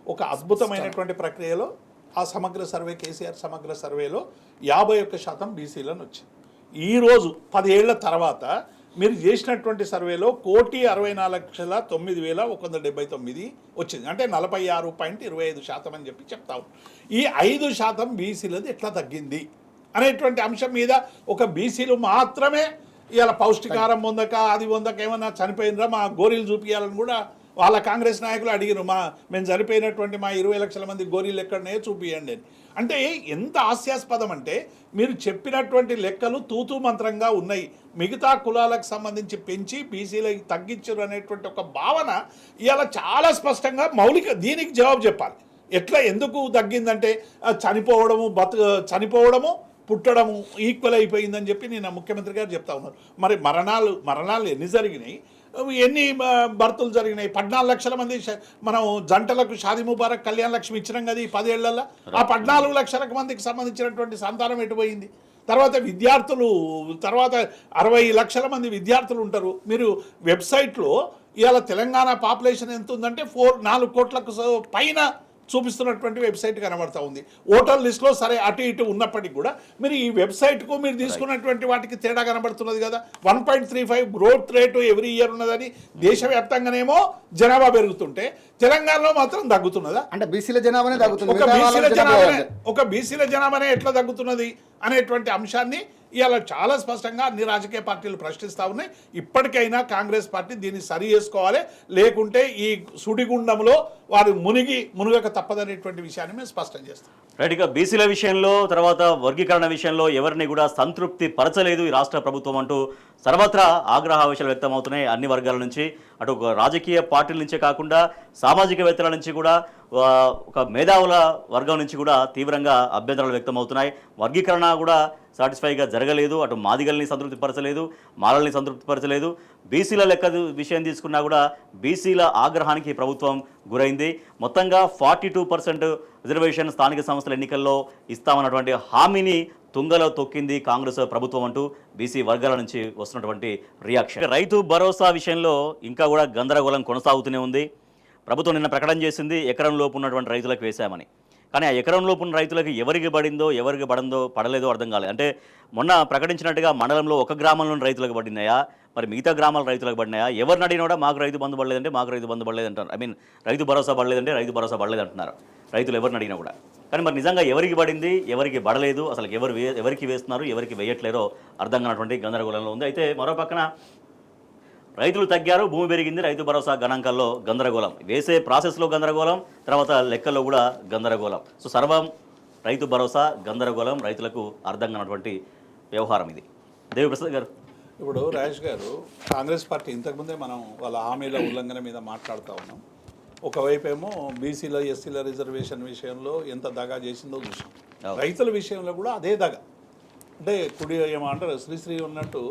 ఒక అద్భుతమైనటువంటి ప్రక్రియలో ఆ సమగ్ర సర్వే, కేసీఆర్ సమగ్ర సర్వేలో 51% బీసీలను వచ్చింది. ఈరోజు 10 ఏళ్ల తర్వాత మీరు చేసినటువంటి సర్వేలో 1,64,09,179 వచ్చింది. అంటే 46.25% అని చెప్పి చెప్తాము. ఈ 5% బీసీలది ఎట్లా తగ్గింది అనేటువంటి అంశం మీద ఒక బీసీలు మాత్రమే ఇవాళ పౌష్టికారం పొందక అది పొందక ఏమన్నా చనిపోయినరా మా గోరీలు చూపించాలని కూడా వాళ్ళ కాంగ్రెస్ నాయకులు అడిగిరు. మేము చనిపోయినటువంటి మా 20 లక్షల మంది గోరీలు ఎక్కడనే చూపియండి అని. అంటే ఎంత హాస్యాస్పదం అంటే మీరు చెప్పినటువంటి లెక్కలు తూతూ మంత్రంగా ఉన్నాయి, మిగతా కులాలకు సంబంధించి పెంచి బీసీలకి తగ్గించరు అనేటువంటి ఒక భావన ఇవాళ చాలా స్పష్టంగా మౌలిక దీనికి జవాబు చెప్పాలి. ఎట్లా ఎందుకు తగ్గిందంటే చనిపోవడము పుట్టడము ఈక్వల్ అయిపోయిందని చెప్పి నేను ముఖ్యమంత్రి గారు చెప్తా ఉన్నారు. మరి మరణాలు ఎన్ని జరిగినాయి, ఎన్ని భర్తలు జరిగినాయి? 14 లక్షల మంది మనం జంటలకు షాదీ ముబారక్ కళ్యాణ లక్ష్మి ఇచ్చినాం కదా ఈ 10 ఏళ్లలో. ఆ 14 లక్షల మందికి సంబంధించినటువంటి సంతానం ఎటుపోయింది? తర్వాత విద్యార్థులు, తర్వాత 60 లక్షల మంది విద్యార్థులు ఉంటారు. మీరు వెబ్సైట్లో ఇవాళ తెలంగాణ పాపులేషన్ ఎంత ఉందంటే 4 కోట్లకు పైన చూపిస్తున్నటువంటి వెబ్సైట్ కనబడతా ఉంది. ఓటర్ లిస్ట్లో సరే అటు ఇటు ఉన్నప్పటికీ కూడా మీరు ఈ వెబ్సైట్కు మీరు తీసుకున్నటువంటి వాటికి తేడా కనబడుతున్నది కదా. 1.35 గ్రోత్ రేటు ఎవ్రీ ఇయర్ ఉన్నదని దేశవ్యాప్తంగానేమో జనాభా పెరుగుతుంటే తెలంగాణలో మాత్రం తగ్గుతున్నదా? అంటే బీసీల జనాభానే తగ్గుతుంది. ఒక బీసీల జనాభానే ఎట్లా తగ్గుతున్నది అనేటువంటి అంశాన్ని ఇవాళ చాలా స్పష్టంగా అన్ని రాజకీయ పార్టీలు ప్రశ్నిస్తూ ఉన్నాయి. ఇప్పటికైనా కాంగ్రెస్ పార్టీ దీన్ని సరి చేసుకోవాలి, లేకుంటే ఈ సుడిగుండంలో వారు మునుగక తప్పదనేటువంటి విషయాన్ని మేము స్పష్టం చేస్తాం. రైట్గా బీసీల విషయంలో, తర్వాత వర్గీకరణ విషయంలో ఎవరిని కూడా సంతృప్తి పరచలేదు ఈ రాష్ట్ర ప్రభుత్వం అంటూ సర్వత్రా ఆగ్రహావేశాలు వ్యక్తమవుతున్నాయి అన్ని వర్గాల నుంచి. అటు రాజకీయ పార్టీల నుంచే కాకుండా సామాజికవేత్తల నుంచి కూడా, ఒక మేధావుల వర్గం నుంచి కూడా తీవ్రంగా అభ్యంతరాలు వ్యక్తమవుతున్నాయి. వర్గీకరణ కూడా సాటిస్ఫైగా జరగలేదు, అటు మాదిగల్ని సంతృప్తిపరచలేదు, మాలల్ని సంతృప్తిపరచలేదు. బీసీల లెక్క విషయం తీసుకున్నా కూడా బీసీల ఆగ్రహానికి ప్రభుత్వం గురైంది. మొత్తంగా 42% రిజర్వేషన్ స్థానిక సంస్థల ఎన్నికల్లో ఇస్తామన్నటువంటి హామీని తుంగలో తొక్కింది కాంగ్రెస్ ప్రభుత్వం అంటూ బీసీ వర్గాల నుంచి వస్తున్నటువంటి రియాక్షన్. రైతు భరోసా విషయంలో ఇంకా కూడా గందరగోళం కొనసాగుతూనే ఉంది. ప్రభుత్వం నిన్న ప్రకటన చేసింది ఎకరం లోపు ఉన్నటువంటి రైతులకు వేశామని. కానీ ఆ ఎకరం లోపు ఉన్న రైతులకు ఎవరికి పడిందో ఎవరికి పడలేదో అర్థం కాలేదు. అంటే మొన్న ప్రకటించినట్టుగా మండలంలో ఒక గ్రామంలోని రైతులకు పడినాయా, మరి మిగతా గ్రామాల రైతులకు పడినాయా? ఎవరిని అడిగినా కూడా మాకు రైతు బంధు పడలేదంటే మాకు రైతు బంధు పడలేదు అంటారు. రైతు భరోసా పడలేదంటే రైతు భరోసా పడలేదు అంటున్నారు. రైతులు ఎవరిని అడిగినా కూడా. కానీ మరి నిజంగా ఎవరికి పడింది, ఎవరికి పడలేదు, అసలు ఎవరికి వేస్తున్నారు, ఎవరికి వేయట్లేరో అర్థం కానటువంటి గందరగోళంలో ఉంది. అయితే మరో పక్కన రైతులు తగ్గారు, భూమి పెరిగింది, రైతు భరోసా గణాంకాల్లో గందరగోళం, వేసే ప్రాసెస్లో గందరగోళం, తర్వాత లెక్కల్లో కూడా గందరగోళం. సో సర్వం రైతు భరోసా గందరగోళం, రైతులకు అర్థం కానటువంటి వ్యవహారం ఇది. దేవిప్రసాద్ గారు, ఇప్పుడు రాజేష్ గారు, కాంగ్రెస్ పార్టీ ఇంతకుముందే మనం వాళ్ళ హామీల ఉల్లంఘన మీద మాట్లాడుతూ ఉన్నాం. ఒకవైపు ఏమో బీసీల ఎస్సీల రిజర్వేషన్ విషయంలో ఎంత దగా చేసిందో చూసాం. రైతుల విషయంలో కూడా అదే దగ. అంటే కుడి ఏమంటారు శ్రీశ్రీ ఉన్నట్టు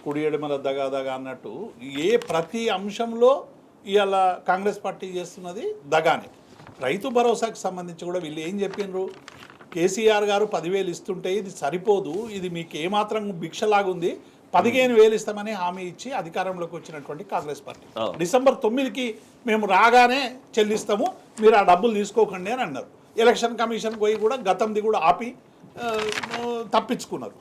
కుడి ఎడమల దగా దగా అన్నట్టు ప్రతి అంశంలో ఇవాళ కాంగ్రెస్ పార్టీ చేస్తున్నది దగానే. రైతు భరోసాకు సంబంధించి కూడా వీళ్ళు ఏం చెప్పినారు, కేసీఆర్ గారు 10,000 ఇస్తుంటే ఇది సరిపోదు, ఇది మీకు ఏమాత్రం భిక్షలాగుంది, 15,000 ఇస్తామని హామీ ఇచ్చి అధికారంలోకి వచ్చినటువంటి కాంగ్రెస్ పార్టీ డిసెంబర్ 9కి మేము రాగానే చెల్లిస్తాము, మీరు ఆ డబ్బులు తీసుకోకండి అని అన్నారు. ఎలక్షన్ కమిషన్ పోయి కూడా గతంది కూడా ఆపి తప్పించుకున్నారు.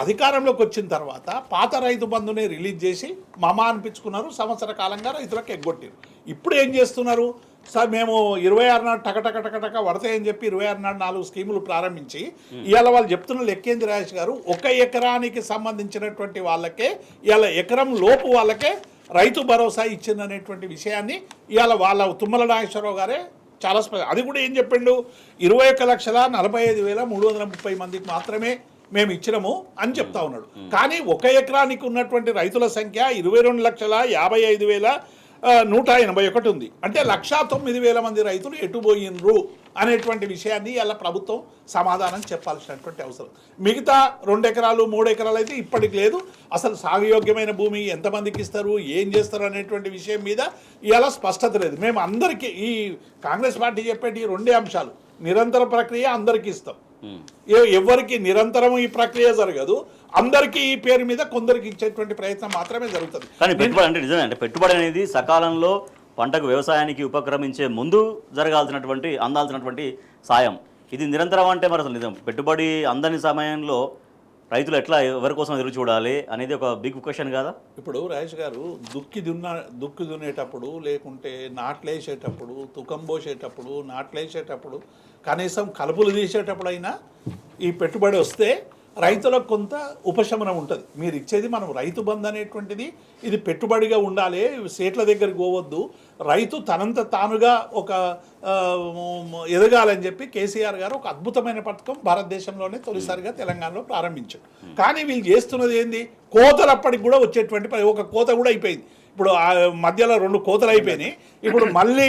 అధికారంలోకి వచ్చిన తర్వాత పాత రైతు బంధుని రిలీజ్ చేసి మమ అనిపించుకున్నారు. సంవత్సర కాలంగా రైతులకు ఎగ్గొట్టారు. ఇప్పుడు ఏం చేస్తున్నారు, సార్ మేము 26 నాడు టకటక పడతాయని చెప్పి 26 నాడు 4 స్కీములు ప్రారంభించి ఇవాళ వాళ్ళు చెప్తున్న లెక్కేంద్ర రాజేష్ గారు 1 ఎకరానికి సంబంధించినటువంటి వాళ్ళకే ఇవాళ ఎకరం లోపు వాళ్ళకే రైతు భరోసా ఇచ్చిందనేటువంటి విషయాన్ని ఇవాళ వాళ్ళ తుమ్మల నాగేశ్వరరావు గారే చాలా అది కూడా ఏం చెప్పిండు, 21,45,330 మందికి మాత్రమే మేము ఇచ్చినాము అని చెప్తా ఉన్నాడు. కానీ 1 ఎకరానికి ఉన్నటువంటి రైతుల సంఖ్య 22,55,181 ఉంది. అంటే 1,09,000 మంది రైతులు ఎటుపోయినరు అనేటువంటి విషయాన్ని ఇలా ప్రభుత్వం సమాధానం చెప్పాల్సినటువంటి అవసరం. మిగతా 2 ఎకరాలు 3 ఎకరాలు అయితే ఇప్పటికి లేదు. అసలు సాగుయోగ్యమైన భూమి ఎంతమందికి ఇస్తారు, ఏం చేస్తారు అనేటువంటి విషయం మీద ఇలా స్పష్టత లేదు. మేము అందరికీ ఈ కాంగ్రెస్ పార్టీ చెప్పేటి 2 అంశాలు, నిరంతర ప్రక్రియ అందరికీ ఇస్తాం, ఎవరికి నిరంతరం ఈ ప్రక్రియ జరగదు, అందరికీ ఈ పేరు మీద కొందరికి ఇచ్చేటువంటి ప్రయత్నం మాత్రమే జరుగుతుంది. కానీ పెట్టుబడి అంటే నిజమే, అంటే పెట్టుబడి అనేది సకాలంలో పంటకు వ్యవసాయానికి ఉపక్రమించే ముందు జరగాల్సినటువంటి అందాల్సినటువంటి సాయం, ఇది నిరంతరం అంటే మరి అసలు నిజం పెట్టుబడి అందని సమయంలో రైతులు ఎట్లా ఎవరి కోసం ఎదురు చూడాలి అనేది ఒక బిగ్ క్వశ్చన్ కదా. ఇప్పుడు రాజేష్ గారు దుక్కి దున్నేటప్పుడు, లేకుంటే నాట్లేసేటప్పుడు, తుకం పోసేటప్పుడు, నాట్లేసేటప్పుడు, కనీసం కలుపులు తీసేటప్పుడు అయినా ఈ పెట్టుబడి వస్తే రైతులకు కొంత ఉపశమనం ఉంటుంది. మీరు ఇచ్చేది మనం రైతు బంధు అనేటువంటిది ఇది పెట్టుబడిగా ఉండాలి, సేట్ల దగ్గరికి పోవద్దు, రైతు తనంత తానుగా ఒక ఎదగాలని చెప్పి కేసీఆర్ గారు ఒక అద్భుతమైన పథకం భారతదేశంలోనే తొలిసారిగా తెలంగాణలో ప్రారంభించారు. కానీ వీళ్ళు చేస్తున్నది ఏంది, కోతలు అప్పటికి కూడా వచ్చేటువంటి ఒక కోత కూడా అయిపోయింది. ఇప్పుడు మధ్యలో 2 కోతలు అయిపోయినాయి, ఇప్పుడు మళ్ళీ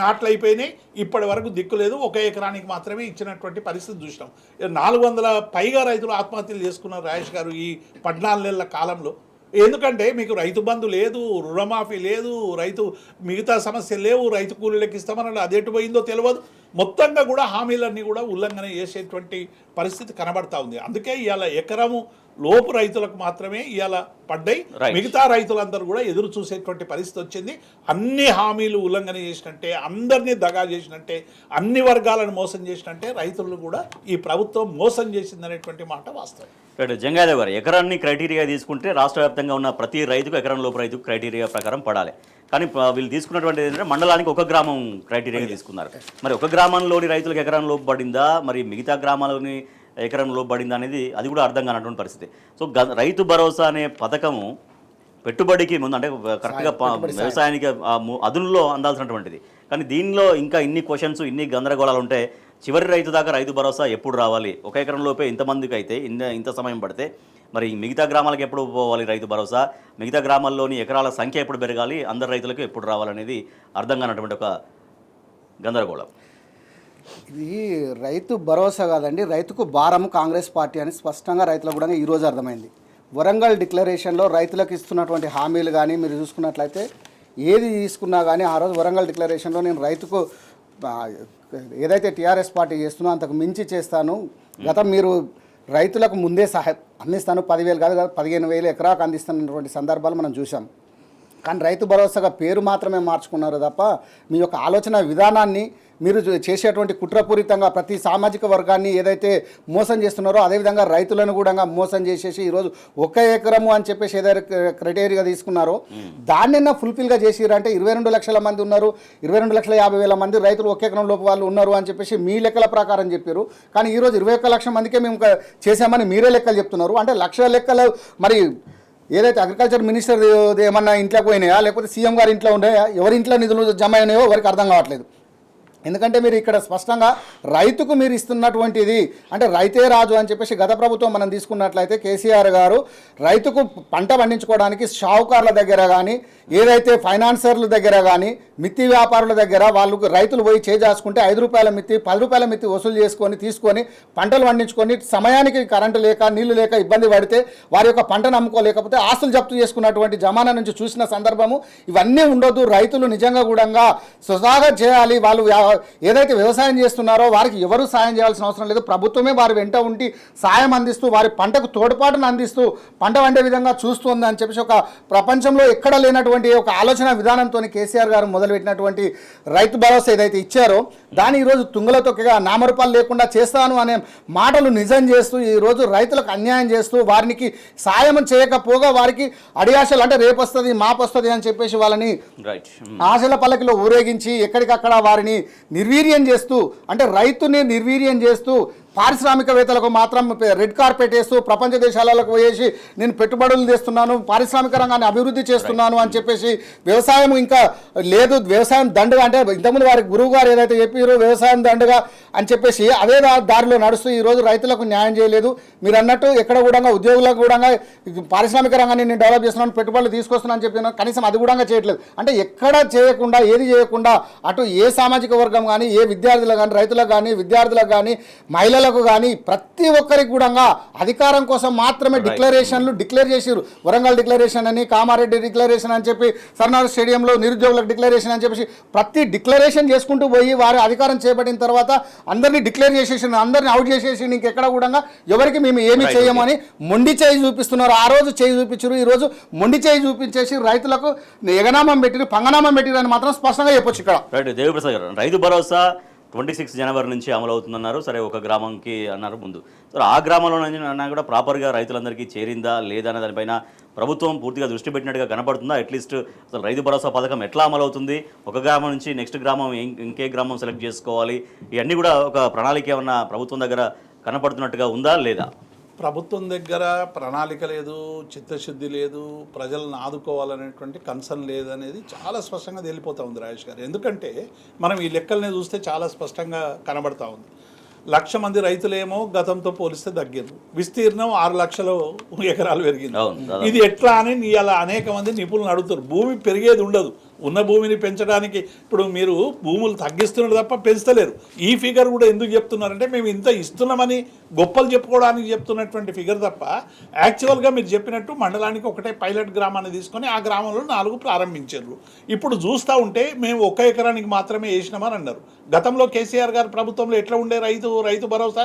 నాట్లు అయిపోయినాయి, ఇప్పటి వరకు దిక్కు లేదు. 1 ఎకరానికి మాత్రమే ఇచ్చినటువంటి పరిస్థితి చూసినాం. 400 పైగా రైతులు ఆత్మహత్యలు చేసుకున్నారు రాజేష్ గారు ఈ 14 నెలల కాలంలో. ఎందుకంటే మీకు రైతు బంధు లేదు, రుణమాఫీ లేదు, రైతు మిగతా సమస్యలు లేవు, రైతు కూలీలకు ఇస్తామని అదేటు పోయిందో తెలియదు. మొత్తంగా కూడా హామీలన్నీ కూడా ఉల్లంఘన చేసేటువంటి పరిస్థితి కనబడతా ఉంది. అందుకే ఇవాళ ఎకరము లోపు రైతులకు మాత్రమే ఇవాళ పడ్డాయి, మిగతా రైతులందరూ కూడా ఎదురు చూసేటువంటి పరిస్థితి వచ్చింది. అన్ని హామీలు ఉల్లంఘన చేసినట్టే, అందరినీ దగా చేసినట్టే, అన్ని వర్గాలను మోసం చేసినట్టే రైతులను కూడా ఈ ప్రభుత్వం మోసం చేసిందనేటువంటి మాట వాస్తవం. జంగాదేవ్ గారు, ఎకరాన్ని క్రైటీరియా తీసుకుంటే రాష్ట్ర వ్యాప్తంగా ఉన్న ప్రతి రైతుకు ఎకరం లోపు రైతుకు క్రైటీరియా ప్రకారం పడాలి. కానీ వీళ్ళు తీసుకున్నటువంటి ఏంటంటే మండలానికి 1 గ్రామం క్రైటీరియా తీసుకున్నారు. మరి 1 గ్రామంలోని రైతులకు ఎకరం లోపు పడిందా, మరి మిగతా గ్రామాలని ఎకరం లోపు పడిందా అనేది అది కూడా అర్థం కానటువంటి పరిస్థితి. సో రైతు భరోసా అనే పథకము పెట్టుబడికి ముందు అంటే కరెక్ట్గా వ్యవసాయానికి అదునులో అందాల్సినటువంటిది. కానీ దీనిలో ఇంకా ఇన్ని క్వశ్చన్స్, ఇన్ని గందరగోళాలు ఉంటే చివరి రైతు దాకా రైతు భరోసా ఎప్పుడు రావాలి, 1 ఎకరం లోపే ఇంతమందికి అయితే ఇంత సమయం పడితే మరి మిగతా గ్రామాలకు ఎప్పుడు పోవాలి రైతు భరోసా, మిగతా గ్రామాల్లోని ఎకరాల సంఖ్య ఎప్పుడు పెరగాలి, అందరు రైతులకు ఎప్పుడు రావాలనేది అర్థం కానటువంటి ఒక గందరగోళం. ఇది రైతు భరోసా కాదండి, రైతుకు భారం కాంగ్రెస్ పార్టీ అని స్పష్టంగా రైతులకు కూడా ఈరోజు అర్థమైంది. వరంగల్ డిక్లరేషన్లో రైతులకు ఇస్తున్నటువంటి హామీలు కానీ మీరు చూసుకున్నట్లయితే ఏది తీసుకున్నా కానీ ఆ రోజు వరంగల్ డిక్లరేషన్లో నేను రైతుకు ఏదైతే టీఆర్ఎస్ పార్టీ చేస్తున్నా అంతకు మించి చేస్తాను, గతం మీరు రైతులకు ముందే సహాయం అందిస్తాను, 10,000 కాదు 15,000 ఎకరాకు అందిస్తున్నటువంటి సందర్భాలు మనం చూసాం. కానీ రైతు భరోసాగా పేరు మాత్రమే మార్చుకున్నారు తప్ప మీ యొక్క ఆలోచన విధానాన్ని మీరు చేసేటువంటి కుట్రపూరితంగా ప్రతి సామాజిక వర్గాన్ని ఏదైతే మోసం చేస్తున్నారో అదేవిధంగా రైతులను కూడా మోసం చేసేసి ఈరోజు 1 ఎకరము అని చెప్పేసి ఏదైతే క్రైటీరియా తీసుకున్నారో దాన్నైనా ఫుల్ఫిల్గా చేసిరంటే 22 లక్షల మంది ఉన్నారు, 22,50,000 మంది రైతులు 1 ఎకరం లోపు వాళ్ళు ఉన్నారు అని చెప్పేసి మీ లెక్కల ప్రకారం చెప్పారు. కానీ ఈరోజు 21 లక్షల మందికే మేము చేసామని మీరే లెక్కలు చెప్తున్నారు. అంటే లక్షల లెక్కలు మరి ఏదైతే అగ్రికల్చర్ మినిస్టర్ ఏమన్నా ఇంట్లోకి పోయినాయా లేకపోతే సీఎం గారి ఇంట్లో ఉన్నాయా, ఎవరి ఇంట్లో నిధులు జమ అయినాయో ఎవరికి అర్థం కావట్లేదు. ఎందుకంటే మీరు ఇక్కడ స్పష్టంగా రైతుకు మీరు ఇస్తున్నటువంటిది అంటే రైతే రాజు అని చెప్పేసి గత ప్రభుత్వం మనం తీసుకున్నట్లయితే కేసీఆర్ గారు రైతుకు పంట పండించుకోవడానికి షావుకారుల దగ్గర కానీ ఏదైతే ఫైనాన్సర్ల దగ్గర కానీ మిత్తి వ్యాపారుల దగ్గర వాళ్ళకు రైతులు పోయి చేసుకుంటే 5 రూపాయల మిత్తి 10 రూపాయల మిత్తి వసూలు చేసుకొని తీసుకొని పంటలు పండించుకొని సమయానికి కరెంటు లేక నీళ్లు లేక ఇబ్బంది పడితే వారి యొక్క పంటను అమ్ముకోలేకపోతే ఆస్తులు జప్తు చేసుకున్నటువంటి జమానా నుంచి చూసిన సందర్భము. ఇవన్నీ ఉండొద్దు. రైతులు నిజంగా కూడా సుసాగా చేయాలి. వాళ్ళు ఏదైతే వ్యవసాయం చేస్తున్నారో వారికి ఎవరు సాయం చేయాల్సిన అవసరం లేదు. ప్రభుత్వమే వారి వెంట ఉండి సాయం అందిస్తూ వారి పంటకు తోడ్పాటును అందిస్తూ పంట వండే విధంగా చూస్తుంది అని చెప్పేసి ఒక ప్రపంచంలో ఎక్కడ లేనటువంటి ఒక ఆలోచన విధానంతో కేసీఆర్ గారు మొదలుపెట్టినటువంటి రైతు భరోసా ఏదైతే ఇచ్చారో దాన్ని ఈరోజు తుంగలో తొక్కగా నామరూపాలు లేకుండా చేస్తాను అనే మాటలు నిజం చేస్తూ ఈరోజు రైతులకు అన్యాయం చేస్తూ వారికి సాయం చేయకపోగా వారికి అడియాశలు అంటే రేపు వస్తుంది మాపు వస్తుంది అని చెప్పేసి వాళ్ళని ఆశల పల్లకిలో ఊరేగించి ఎక్కడికక్కడ వారిని నిర్వీర్యం చేస్తూ అంటే రైతుని నిర్వీర్యం చేస్తూ పారిశ్రామికవేత్తలకు మాత్రం రెడ్ కార్పెట్ వేస్తూ ప్రపంచ దేశాలకు పోయేసి నేను పెట్టుబడులు తెస్తున్నాను, పారిశ్రామిక రంగాన్ని అభివృద్ధి చేస్తున్నాను అని చెప్పేసి వ్యవసాయం ఇంకా లేదు, వ్యవసాయం దండగా అంటే ఇంతకుముందు వారి గురువు గారు ఏదైతే చెప్పారో వ్యవసాయం దండగా అని చెప్పేసి అదే దారిలో నడుస్తూ ఈరోజు రైతులకు న్యాయం చేయలేదు. మీరు అన్నట్టు ఎక్కడ కూడా ఉద్యోగులకు కూడా పారిశ్రామిక రంగాన్ని నేను డెవలప్ చేస్తున్నాను, పెట్టుబడులు తీసుకొస్తున్నాను అని చెప్పిన కనీసం అది కూడా చేయట్లేదు. అంటే ఎక్కడ చేయకుండా ఏది చేయకుండా అటు ఏ సామాజిక వర్గం కానీ ఏ విద్యార్థులకు కానీ రైతులకు కానీ విద్యార్థులకు కానీ మహిళలకు కానీ ప్రతి ఒక్కరికి కూడా అధికారం కోసం మాత్రమే డిక్లరేషన్లు డిక్లేర్ చేసారు. వరంగల్ డిక్లరేషన్ అని, కామారెడ్డి డిక్లరేషన్ అని చెప్పి, సర్నార్ స్టేడియంలో నిరుద్యోగులకు డిక్లరేషన్ అని చెప్పేసి ప్రతి డిక్లరేషన్ చేసుకుంటూ పోయి వారి అధికారం చేపట్టిన తర్వాత అందరినీ డిక్లేర్ చేసేసి అందరినీ అవుట్ చేసేసి ఇంకెక్కడ కూడా ఎవరికి మేము ఏమి చేయమని మొండి చేయి చూపిస్తున్నారు. ఆ రోజు చేయి చూపించారు, ఈరోజు మొండి చేయి చూపించేసి రైతులకు ఎగనామం పెట్టిరు పంగనామం పెట్టిరు అని మాత్రం స్పష్టంగా చెప్పొచ్చు. ఇక్కడ రైట్ దేవిప్రసాద్ గారు, రైతు భరోసా 26 జనవరి నుంచి అమలు అవుతుందన్నారు. సరే, ఒక గ్రామంకి అన్నారు ముందు. సరే, ఆ గ్రామంలో అన్నా కూడా ప్రాపర్గా రైతులందరికీ చేరిందా లేదా అనే దానిపైన ప్రభుత్వం పూర్తిగా దృష్టి పెట్టినట్టుగా కనపడుతుందా? అట్లీస్ట్ అసలు రైతు భరోసా పథకం ఎట్లా అమలు అవుతుంది, ఒక గ్రామం నుంచి నెక్స్ట్ గ్రామం ఇంకే గ్రామం సెలెక్ట్ చేసుకోవాలి, ఇవన్నీ కూడా ఒక ప్రణాళిక ఏమన్నా ప్రభుత్వం దగ్గర కనపడుతున్నట్టుగా ఉందా లేదా? ప్రభుత్వం దగ్గర ప్రణాళిక లేదు, చిత్తశుద్ధి లేదు, ప్రజలను ఆదుకోవాలనేటువంటి కన్సర్న్ లేదనేది చాలా స్పష్టంగా తేలిపోతూ ఉంది రాజేష్ గారు. ఎందుకంటే మనం ఈ లెక్కల్ని చూస్తే చాలా స్పష్టంగా కనబడతా ఉంది. 1,00,000 మంది రైతులేమో గతంతో పోలిస్తే తగ్గారు, విస్తీర్ణం 6 లక్షల ఎకరాలు పెరిగింది. ఇది ఎట్లా అని ఇలా అనేక మంది నిపుణులు అడుగుతారు. భూమి పెరిగేది ఉండదు, ఉన్న భూమిని పెంచడానికి ఇప్పుడు మీరు భూములు తగ్గిస్తున్నారు తప్ప పెంచలేరు. ఈ ఫిగర్ కూడా ఎందుకు చెప్తున్నారంటే మేము ఇంత ఇస్తున్నామని గొప్పలు చెప్పుకోవడానికి చెప్తున్నటువంటి ఫిగర్ తప్ప యాక్చువల్గా మీరు చెప్పినట్టు మండలానికి ఒకటే పైలట్ గ్రామాన్ని తీసుకొని ఆ గ్రామంలో 4 ప్రారంభించారు. ఇప్పుడు చూస్తూ ఉంటే మేము 1 ఎకరానికి మాత్రమే వేసినామని అన్నారు. గతంలో కేసీఆర్ గారి ప్రభుత్వంలో ఎట్లా ఉండే రైతు భరోసా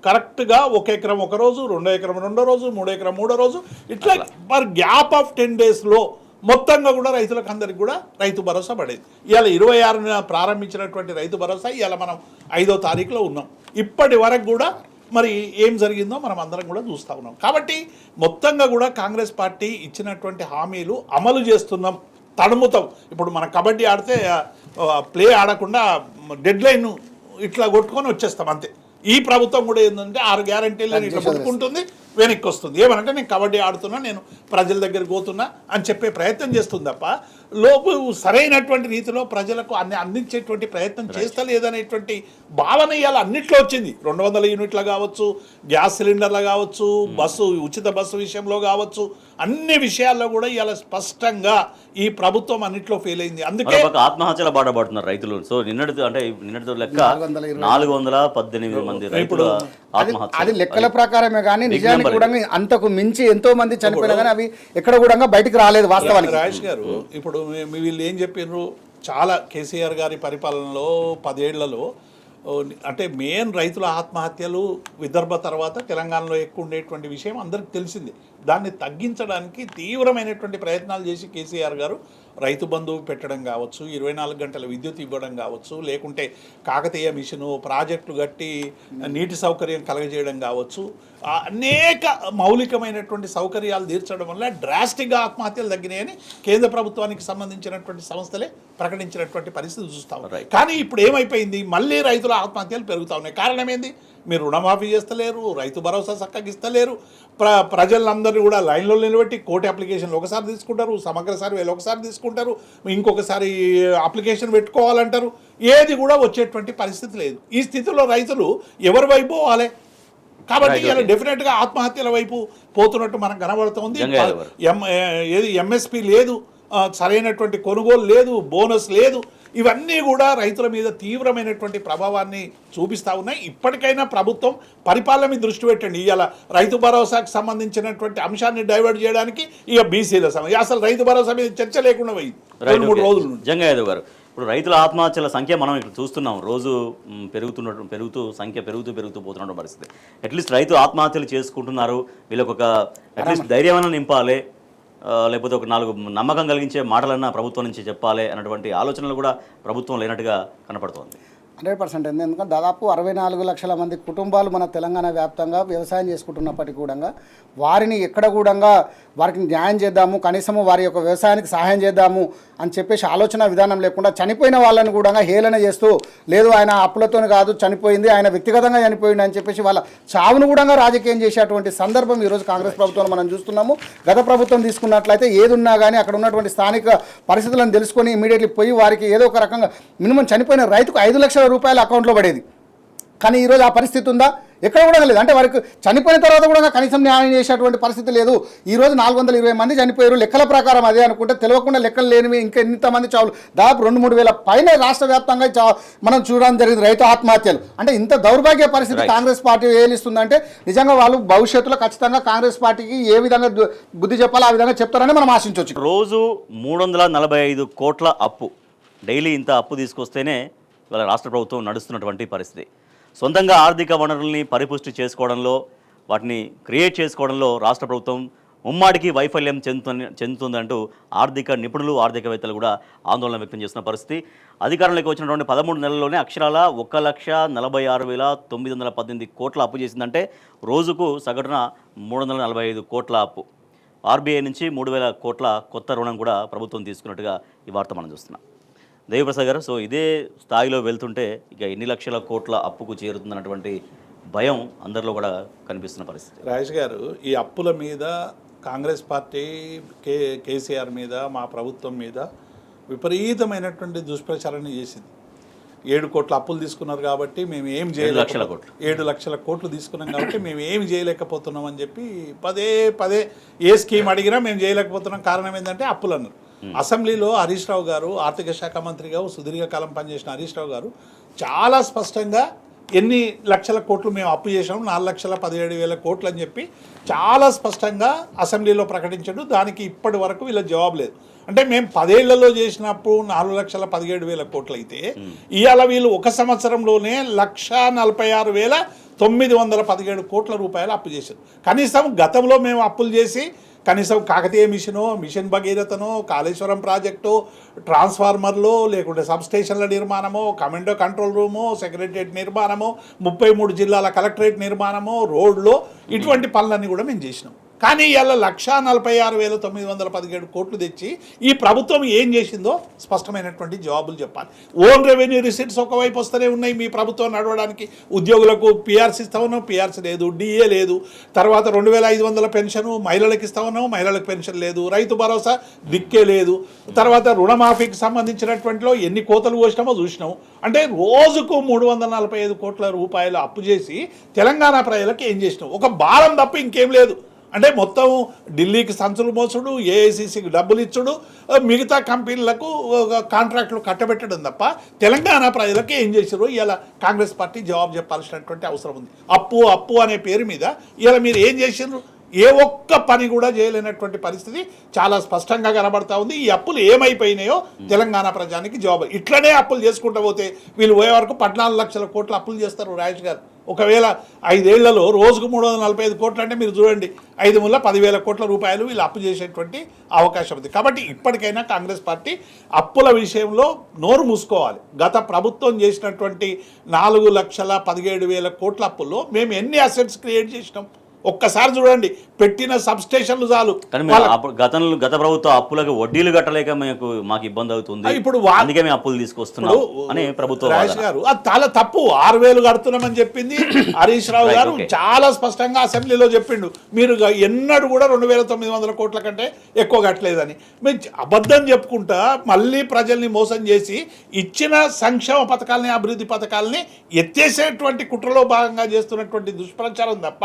కరెక్ట్గా 1 ఎకరం ఒక రోజు, 2 ఎకరం 2 రోజు, 3 ఎకరం 3 రోజు, ఇట్లా పర్ గ్యాప్ ఆఫ్ 10 డేస్లో మొత్తంగా కూడా రైతులకు అందరికి కూడా రైతు భరోసా పడేది. ఇవాళ 26న ప్రారంభించినటువంటి రైతు భరోసా ఇవాళ మనం 5వ తారీఖులో ఉన్నాం. ఇప్పటి వరకు కూడా మరి ఏం జరిగిందో మనం అందరం కూడా చూస్తూ ఉన్నాం. కాబట్టి మొత్తంగా కూడా కాంగ్రెస్ పార్టీ ఇచ్చినటువంటి హామీలు అమలు చేస్తున్నాం, తడుముతాం. ఇప్పుడు మనం కబడ్డీ ఆడితే ప్లే ఆడకుండా డెడ్ లైన్ ఇట్లా కొట్టుకొని వచ్చేస్తాం అంతే. ఈ ప్రభుత్వం కూడా ఏంటంటే 6 గ్యారంటీలను ఇట్లా కొట్టుకుంటుంది, వెనక్కి వస్తుంది. ఏమనంటే నేను కబడ్డీ ఆడుతున్నా, నేను ప్రజల దగ్గరికి పోతున్నా అని చెప్పే ప్రయత్నం చేస్తుంది తప్ప లోపు సరైనటువంటి రీతిలో ప్రజలకు అందించేటువంటి ప్రయత్నం చేస్తలేదనేటువంటి భావన ఇవాళ అన్నిట్లో వచ్చింది. 200 యూనిట్లు కావచ్చు, గ్యాస్ సిలిండర్లు కావచ్చు, ఉచిత బస్సు విషయంలో కావచ్చు, అన్ని విషయాల్లో కూడా ఇవాళ స్పష్టంగా ఈ ప్రభుత్వం అన్నిట్లో ఫెయిల్ అయింది. అందుకే ఆత్మహత్యల బాట పడుతున్నారు రైతులు. సో నిన్నటితో లెక్క 418 మంది రైతులు ఆత్మహత్య. అది లెక్కల ప్రకారమే కానీ నిజానికి కూడా అంతకు మించి ఎంతో మంది చనిపోయినా కానీ అవి ఎక్కడ కూడా బయటికి రాలేదు వాస్తవానికి. రాజేష్ గారు, ఇప్పుడు వీళ్ళు ఏం చెప్పినారు, చాలా కేసీఆర్ గారి పరిపాలనలో 10 ఏళ్లలో అంటే మెయిన్ రైతుల ఆత్మహత్యలు విదర్భ తర్వాత తెలంగాణలో ఎక్కువ ఉండేటువంటి విషయం అందరికి తెలిసింది. దాన్ని తగ్గించడానికి తీవ్రమైనటువంటి ప్రయత్నాలు చేసి కేసీఆర్ గారు రైతు బంధువు పెట్టడం కావచ్చు, 24 గంటల విద్యుత్ ఇవ్వడం కావచ్చు, లేకుంటే కాకతీయ మిషను ప్రాజెక్టులు కట్టి నీటి సౌకర్యం కలగజేయడం కావచ్చు, అనేక మౌలికమైనటువంటి సౌకర్యాలు తీర్చడం వల్ల డ్రాస్టిక్గా ఆత్మహత్యలు తగ్గినాయని కేంద్ర ప్రభుత్వానికి సంబంధించినటువంటి సంస్థలే ప్రకటించినటువంటి పరిస్థితి చూస్తూ ఉన్నాయి. కానీ ఇప్పుడు ఏమైపోయింది, మళ్ళీ రైతుల ఆత్మహత్యలు పెరుగుతూ ఉన్నాయి. కారణం ఏంది? మీరు రుణమాఫీ చేస్తలేరు, రైతు భరోసా చక్కగా ఇస్తలేరు, ప్రజలందరినీ కూడా లైన్లో నిలబెట్టి కోటి అప్లికేషన్లు ఒకసారి తీసుకుంటారు, సమగ్ర సర్వేలు ఒకసారి తీసుకుంటారు, ఇంకొకసారి అప్లికేషన్ పెట్టుకోవాలంటారు, ఏది కూడా వచ్చేటువంటి పరిస్థితి లేదు. ఈ స్థితిలో రైతులు ఎవరి వైపు పోవాలి? కాబట్టి ఇలా డెఫినెట్గా ఆత్మహత్యల వైపు పోతున్నట్టు మనకు కనబడుతుంది. ఏది ఎంఎస్పి లేదు, సరైనటువంటి కొనుగోలు లేదు, బోనస్ లేదు, ఇవన్నీ కూడా రైతుల మీద తీవ్రమైనటువంటి ప్రభావాన్ని చూపిస్తూ ఉన్నాయి. ఇప్పటికైనా ప్రభుత్వం పరిపాలన మీద దృష్టి పెట్టండి. ఇవాళ రైతు భరోసాకు సంబంధించినటువంటి అంశాన్ని డైవర్ట్ చేయడానికి ఇక బీసీల సమస్య, అసలు రైతు భరోసా మీద చర్చ లేకుండా పోయింది 2-3 రోజులు. జంగా యాదవ్ గారు, ఇప్పుడు రైతుల ఆత్మహత్యల సంఖ్య మనం ఇక్కడ చూస్తున్నాం, రోజు సంఖ్య పెరుగుతూ పోతున్న పరిస్థితి. అట్లీస్ట్ రైతు ఆత్మహత్యలు చేసుకుంటున్నారు, వీళ్ళకి ఒక అట్లీస్ట్ ధైర్యమైనా నింపాలి, లేకపోతే ఒక 4 నమ్మకం కలిగించే మాటలన్నా ప్రభుత్వం నుంచి చెప్పాలి అన్నటువంటి ఆలోచనలు కూడా ప్రభుత్వం లేనట్టుగా కనపడుతోంది. 100% ఎందుకంటే దాదాపు 64 లక్షల మంది కుటుంబాలు మన తెలంగాణ వ్యాప్తంగా వ్యవసాయం చేసుకుంటున్నప్పటికీ కూడా వారిని ఎక్కడ కూడా వారికి న్యాయం చేద్దాము, కనీసము వారి యొక్క వ్యవసాయానికి సహాయం చేద్దాము అని చెప్పేసి ఆలోచన విధానం లేకుండా చనిపోయిన వాళ్ళని కూడా హేళన చేస్తూ, లేదు ఆయన అప్పులతో కాదు చనిపోయింది, ఆయన వ్యక్తిగతంగా చనిపోయింది అని చెప్పేసి వాళ్ళ చావును కూడా రాజకీయం చేసేటువంటి సందర్భం ఈరోజు కాంగ్రెస్ ప్రభుత్వంలో మనం చూస్తున్నాము. గత ప్రభుత్వం తీసుకున్నట్లయితే ఏది ఉన్నా కానీ అక్కడ ఉన్నటువంటి స్థానిక పరిస్థితులను తెలుసుకొని ఇమీడియట్లీ పోయి వారికి ఏదో ఒక రకంగా మినిమం చనిపోయిన రైతుకు 5 లక్షల రూపాయలు అకౌంట్లో పడేది. కానీ ఈరోజు ఆ పరిస్థితి ఉందా? ఎక్కడ కూడా లేదు. అంటే వారికి చనిపోయిన తర్వాత కూడా కనీసం న్యాయం చేసేటువంటి పరిస్థితి లేదు. ఈరోజు 420 మంది చనిపోయారు, లెక్కల ప్రకారం అదే అనుకుంటే తెలియకుండా లెక్కలు లేనివి ఇంకా ఎంతమంది చావులు, దాదాపు 2-3 వేల పైన రాష్ట్ర వ్యాప్తంగా మనం చూడడం జరిగింది రైతు ఆత్మహత్యలు. అంటే ఇంత దౌర్భాగ్య పరిస్థితి కాంగ్రెస్ పార్టీ ఏలిస్తుందంటే నిజంగా వాళ్ళు భవిష్యత్తులో ఖచ్చితంగా కాంగ్రెస్ పార్టీకి ఏ విధంగా బుద్ధి చెప్పాలో ఆ విధంగా చెప్తారని మనం ఆశించవచ్చు. రోజు 345 కోట్ల అప్పు, డైలీ ఇంత అప్పు తీసుకొస్తేనే ఇవాళ రాష్ట్ర ప్రభుత్వం నడుస్తున్నటువంటి పరిస్థితి. సొంతంగా ఆర్థిక వనరుల్ని పరిపుష్టి చేసుకోవడంలో, వాటిని క్రియేట్ చేసుకోవడంలో రాష్ట్ర ప్రభుత్వం ముమ్మాడికి వైఫల్యం చెందుతుందంటూ ఆర్థిక నిపుణులు, ఆర్థికవేత్తలు కూడా ఆందోళన వ్యక్తం చేస్తున్న పరిస్థితి. అధికారంలోకి వచ్చినటువంటి 13 నెలల్లోనే అక్షరాల 1,46,918 కోట్ల అప్పు చేసిందంటే రోజుకు సగటున 345 కోట్ల అప్పు. ఆర్బీఐ నుంచి 3,000 కోట్ల కొత్త రుణం కూడా ప్రభుత్వం తీసుకున్నట్టుగా ఈ వార్త మనం చూస్తున్నాం. దేవిప్రసాద్ గారు, సో ఇదే స్థాయిలో వెళ్తుంటే ఇక ఎన్ని లక్షల కోట్ల అప్పుకు చేరుతుందన్నటువంటి భయం అందరిలో కూడా కనిపిస్తున్న పరిస్థితి. రాజేష్ గారు, ఈ అప్పుల మీద కాంగ్రెస్ పార్టీ కేసీఆర్ మీద, మా ప్రభుత్వం మీద విపరీతమైనటువంటి దుష్ప్రచారణ చేసింది. 7 కోట్ల అప్పులు తీసుకున్నారు కాబట్టి మేము ఏం చేయలేకపోతున్నాం, 7 లక్షల కోట్లు తీసుకున్నాం కాబట్టి మేము ఏమి చేయలేకపోతున్నాం అని చెప్పి పదే ఏ స్కీమ్ అడిగినా మేము చేయలేకపోతున్నాం. కారణం ఏంటంటే అప్పులు అన్నారు. అసెంబ్లీలో హరీష్ రావు గారు, ఆర్థిక శాఖ మంత్రిగా సుదీర్ఘకాలం పనిచేసిన హరీష్ రావు గారు చాలా స్పష్టంగా ఎన్ని లక్షల కోట్లు మేము అప్పు చేసాము, 4,17,000 కోట్లు అని చెప్పి చాలా స్పష్టంగా అసెంబ్లీలో ప్రకటించాడు. దానికి ఇప్పటి వరకు వీళ్ళ జవాబు లేదు. అంటే మేము 10 ఏళ్లలో చేసినప్పుడు 4,17,000 కోట్లు అయితే ఇవాళ వీళ్ళు 1 సంవత్సరంలోనే 1,46,917 కోట్ల రూపాయలు అప్పు చేశారు. కనీసం గతంలో మేము అప్పులు చేసి కనీసం కాకతీయ మిషన్ భగీరథనో, కాళేశ్వరం ప్రాజెక్టు, ట్రాన్స్ఫార్మర్లు, లేకుంటే సబ్స్టేషన్ల నిర్మాణమో, కమాండో కంట్రోల్ రూము, సెక్రటరియట్ నిర్మాణము, 33 జిల్లాల కలెక్టరేట్ నిర్మాణము, రోడ్లు, ఇటువంటి పనులన్నీ కూడా మేము చేసినాం. కానీ ఇవాళ 1,46,917 కోట్లు తెచ్చి ఈ ప్రభుత్వం ఏం చేసిందో స్పష్టమైనటువంటి జవాబులు చెప్పాలి. ఓన్ రెవెన్యూ రిసీట్స్ ఒకవైపు వస్తూనే ఉన్నాయి మీ ప్రభుత్వం నడవడానికి. ఉద్యోగులకు పిఆర్సీ ఇస్తా ఉన్నాం, పిఆర్సీ లేదు, డిఏ లేదు. తర్వాత 2,500 పెన్షన్ మహిళలకు ఇస్తా ఉన్నాం, మహిళలకు పెన్షన్ లేదు. రైతు భరోసా దిక్కే లేదు. తర్వాత రుణమాఫీకి సంబంధించినటువంటిలో ఎన్ని కోతలు కోసినామో చూసినాం. అంటే రోజుకు 345 కోట్ల రూపాయలు అప్పు చేసి తెలంగాణ ప్రజలకు ఏం చేసినాం? ఒక భారం తప్ప ఇంకేం లేదు. అంటే మొత్తం ఢిల్లీకి సంచులు మోసుడు, ఏఐసిసికి డబ్బులు ఇచ్చుడు, మిగతా కంపెనీలకు కాంట్రాక్టులు కట్టబెట్టడం తప్ప తెలంగాణ ప్రజలకు ఏం చేశారు ఇలా కాంగ్రెస్ పార్టీ జవాబు చెప్పాల్సినటువంటి అవసరం ఉంది. అప్పు అనే పేరు మీద ఇలా మీరు ఏం చేసినారు? ఏ ఒక్క పని కూడా చేయలేనటువంటి పరిస్థితి చాలా స్పష్టంగా కనబడతా ఉంది. ఈ అప్పులు ఏమైపోయినాయో తెలంగాణ ప్రజానికి జవాబు. ఇట్లనే అప్పులు చేసుకుంటూ పోతే వీళ్ళు పోయే వరకు 14 లక్షల కోట్ల అప్పులు చేస్తారు రాజేష్ గారు. ఒకవేళ 5 ఏళ్లలో రోజుకు 345 కోట్లు అంటే మీరు చూడండి, 5 ముళ్ళ 10,000 కోట్ల రూపాయలు వీళ్ళు అప్పు చేసేటువంటి అవకాశం ఉంది. కాబట్టి ఇప్పటికైనా కాంగ్రెస్ పార్టీ అప్పుల విషయంలో నోరు మూసుకోవాలి. గత ప్రభుత్వం చేసినటువంటి 4,17,000 కోట్ల అప్పుల్లో మేము ఎన్ని అసెట్స్ క్రియేట్ చేసినాం ఒక్కసారి చూడండి. పెట్టిన సబ్స్టేషన్లు చాలు. కానీ గత ప్రభుత్వం అప్పులకు వడ్డీలు కట్టలేక మాకు ఇబ్బంది అవుతుంది, ఇప్పుడు అందుకే మేము అప్పులు తీసుకొస్తున్నాం అని ప్రభుత్వం రాజేష్ గారు అది చాలా తప్పు. 6,000 కడుతున్నామని చెప్పింది హరీష్ రావు గారు చాలా స్పష్టంగా అసెంబ్లీలో చెప్పిండు. మీరు ఎన్నడూ కూడా 2,900 కోట్ల కంటే ఎక్కువ కట్టలేదని. మీరు అబద్ధం చెప్పుకుంటా మళ్ళీ ప్రజల్ని మోసం చేసి ఇచ్చిన సంక్షేమ పథకాలని అభివృద్ధి పథకాలని ఎత్తేసేటువంటి కుట్రలో భాగంగా చేస్తున్నటువంటి దుష్ప్రచారం తప్ప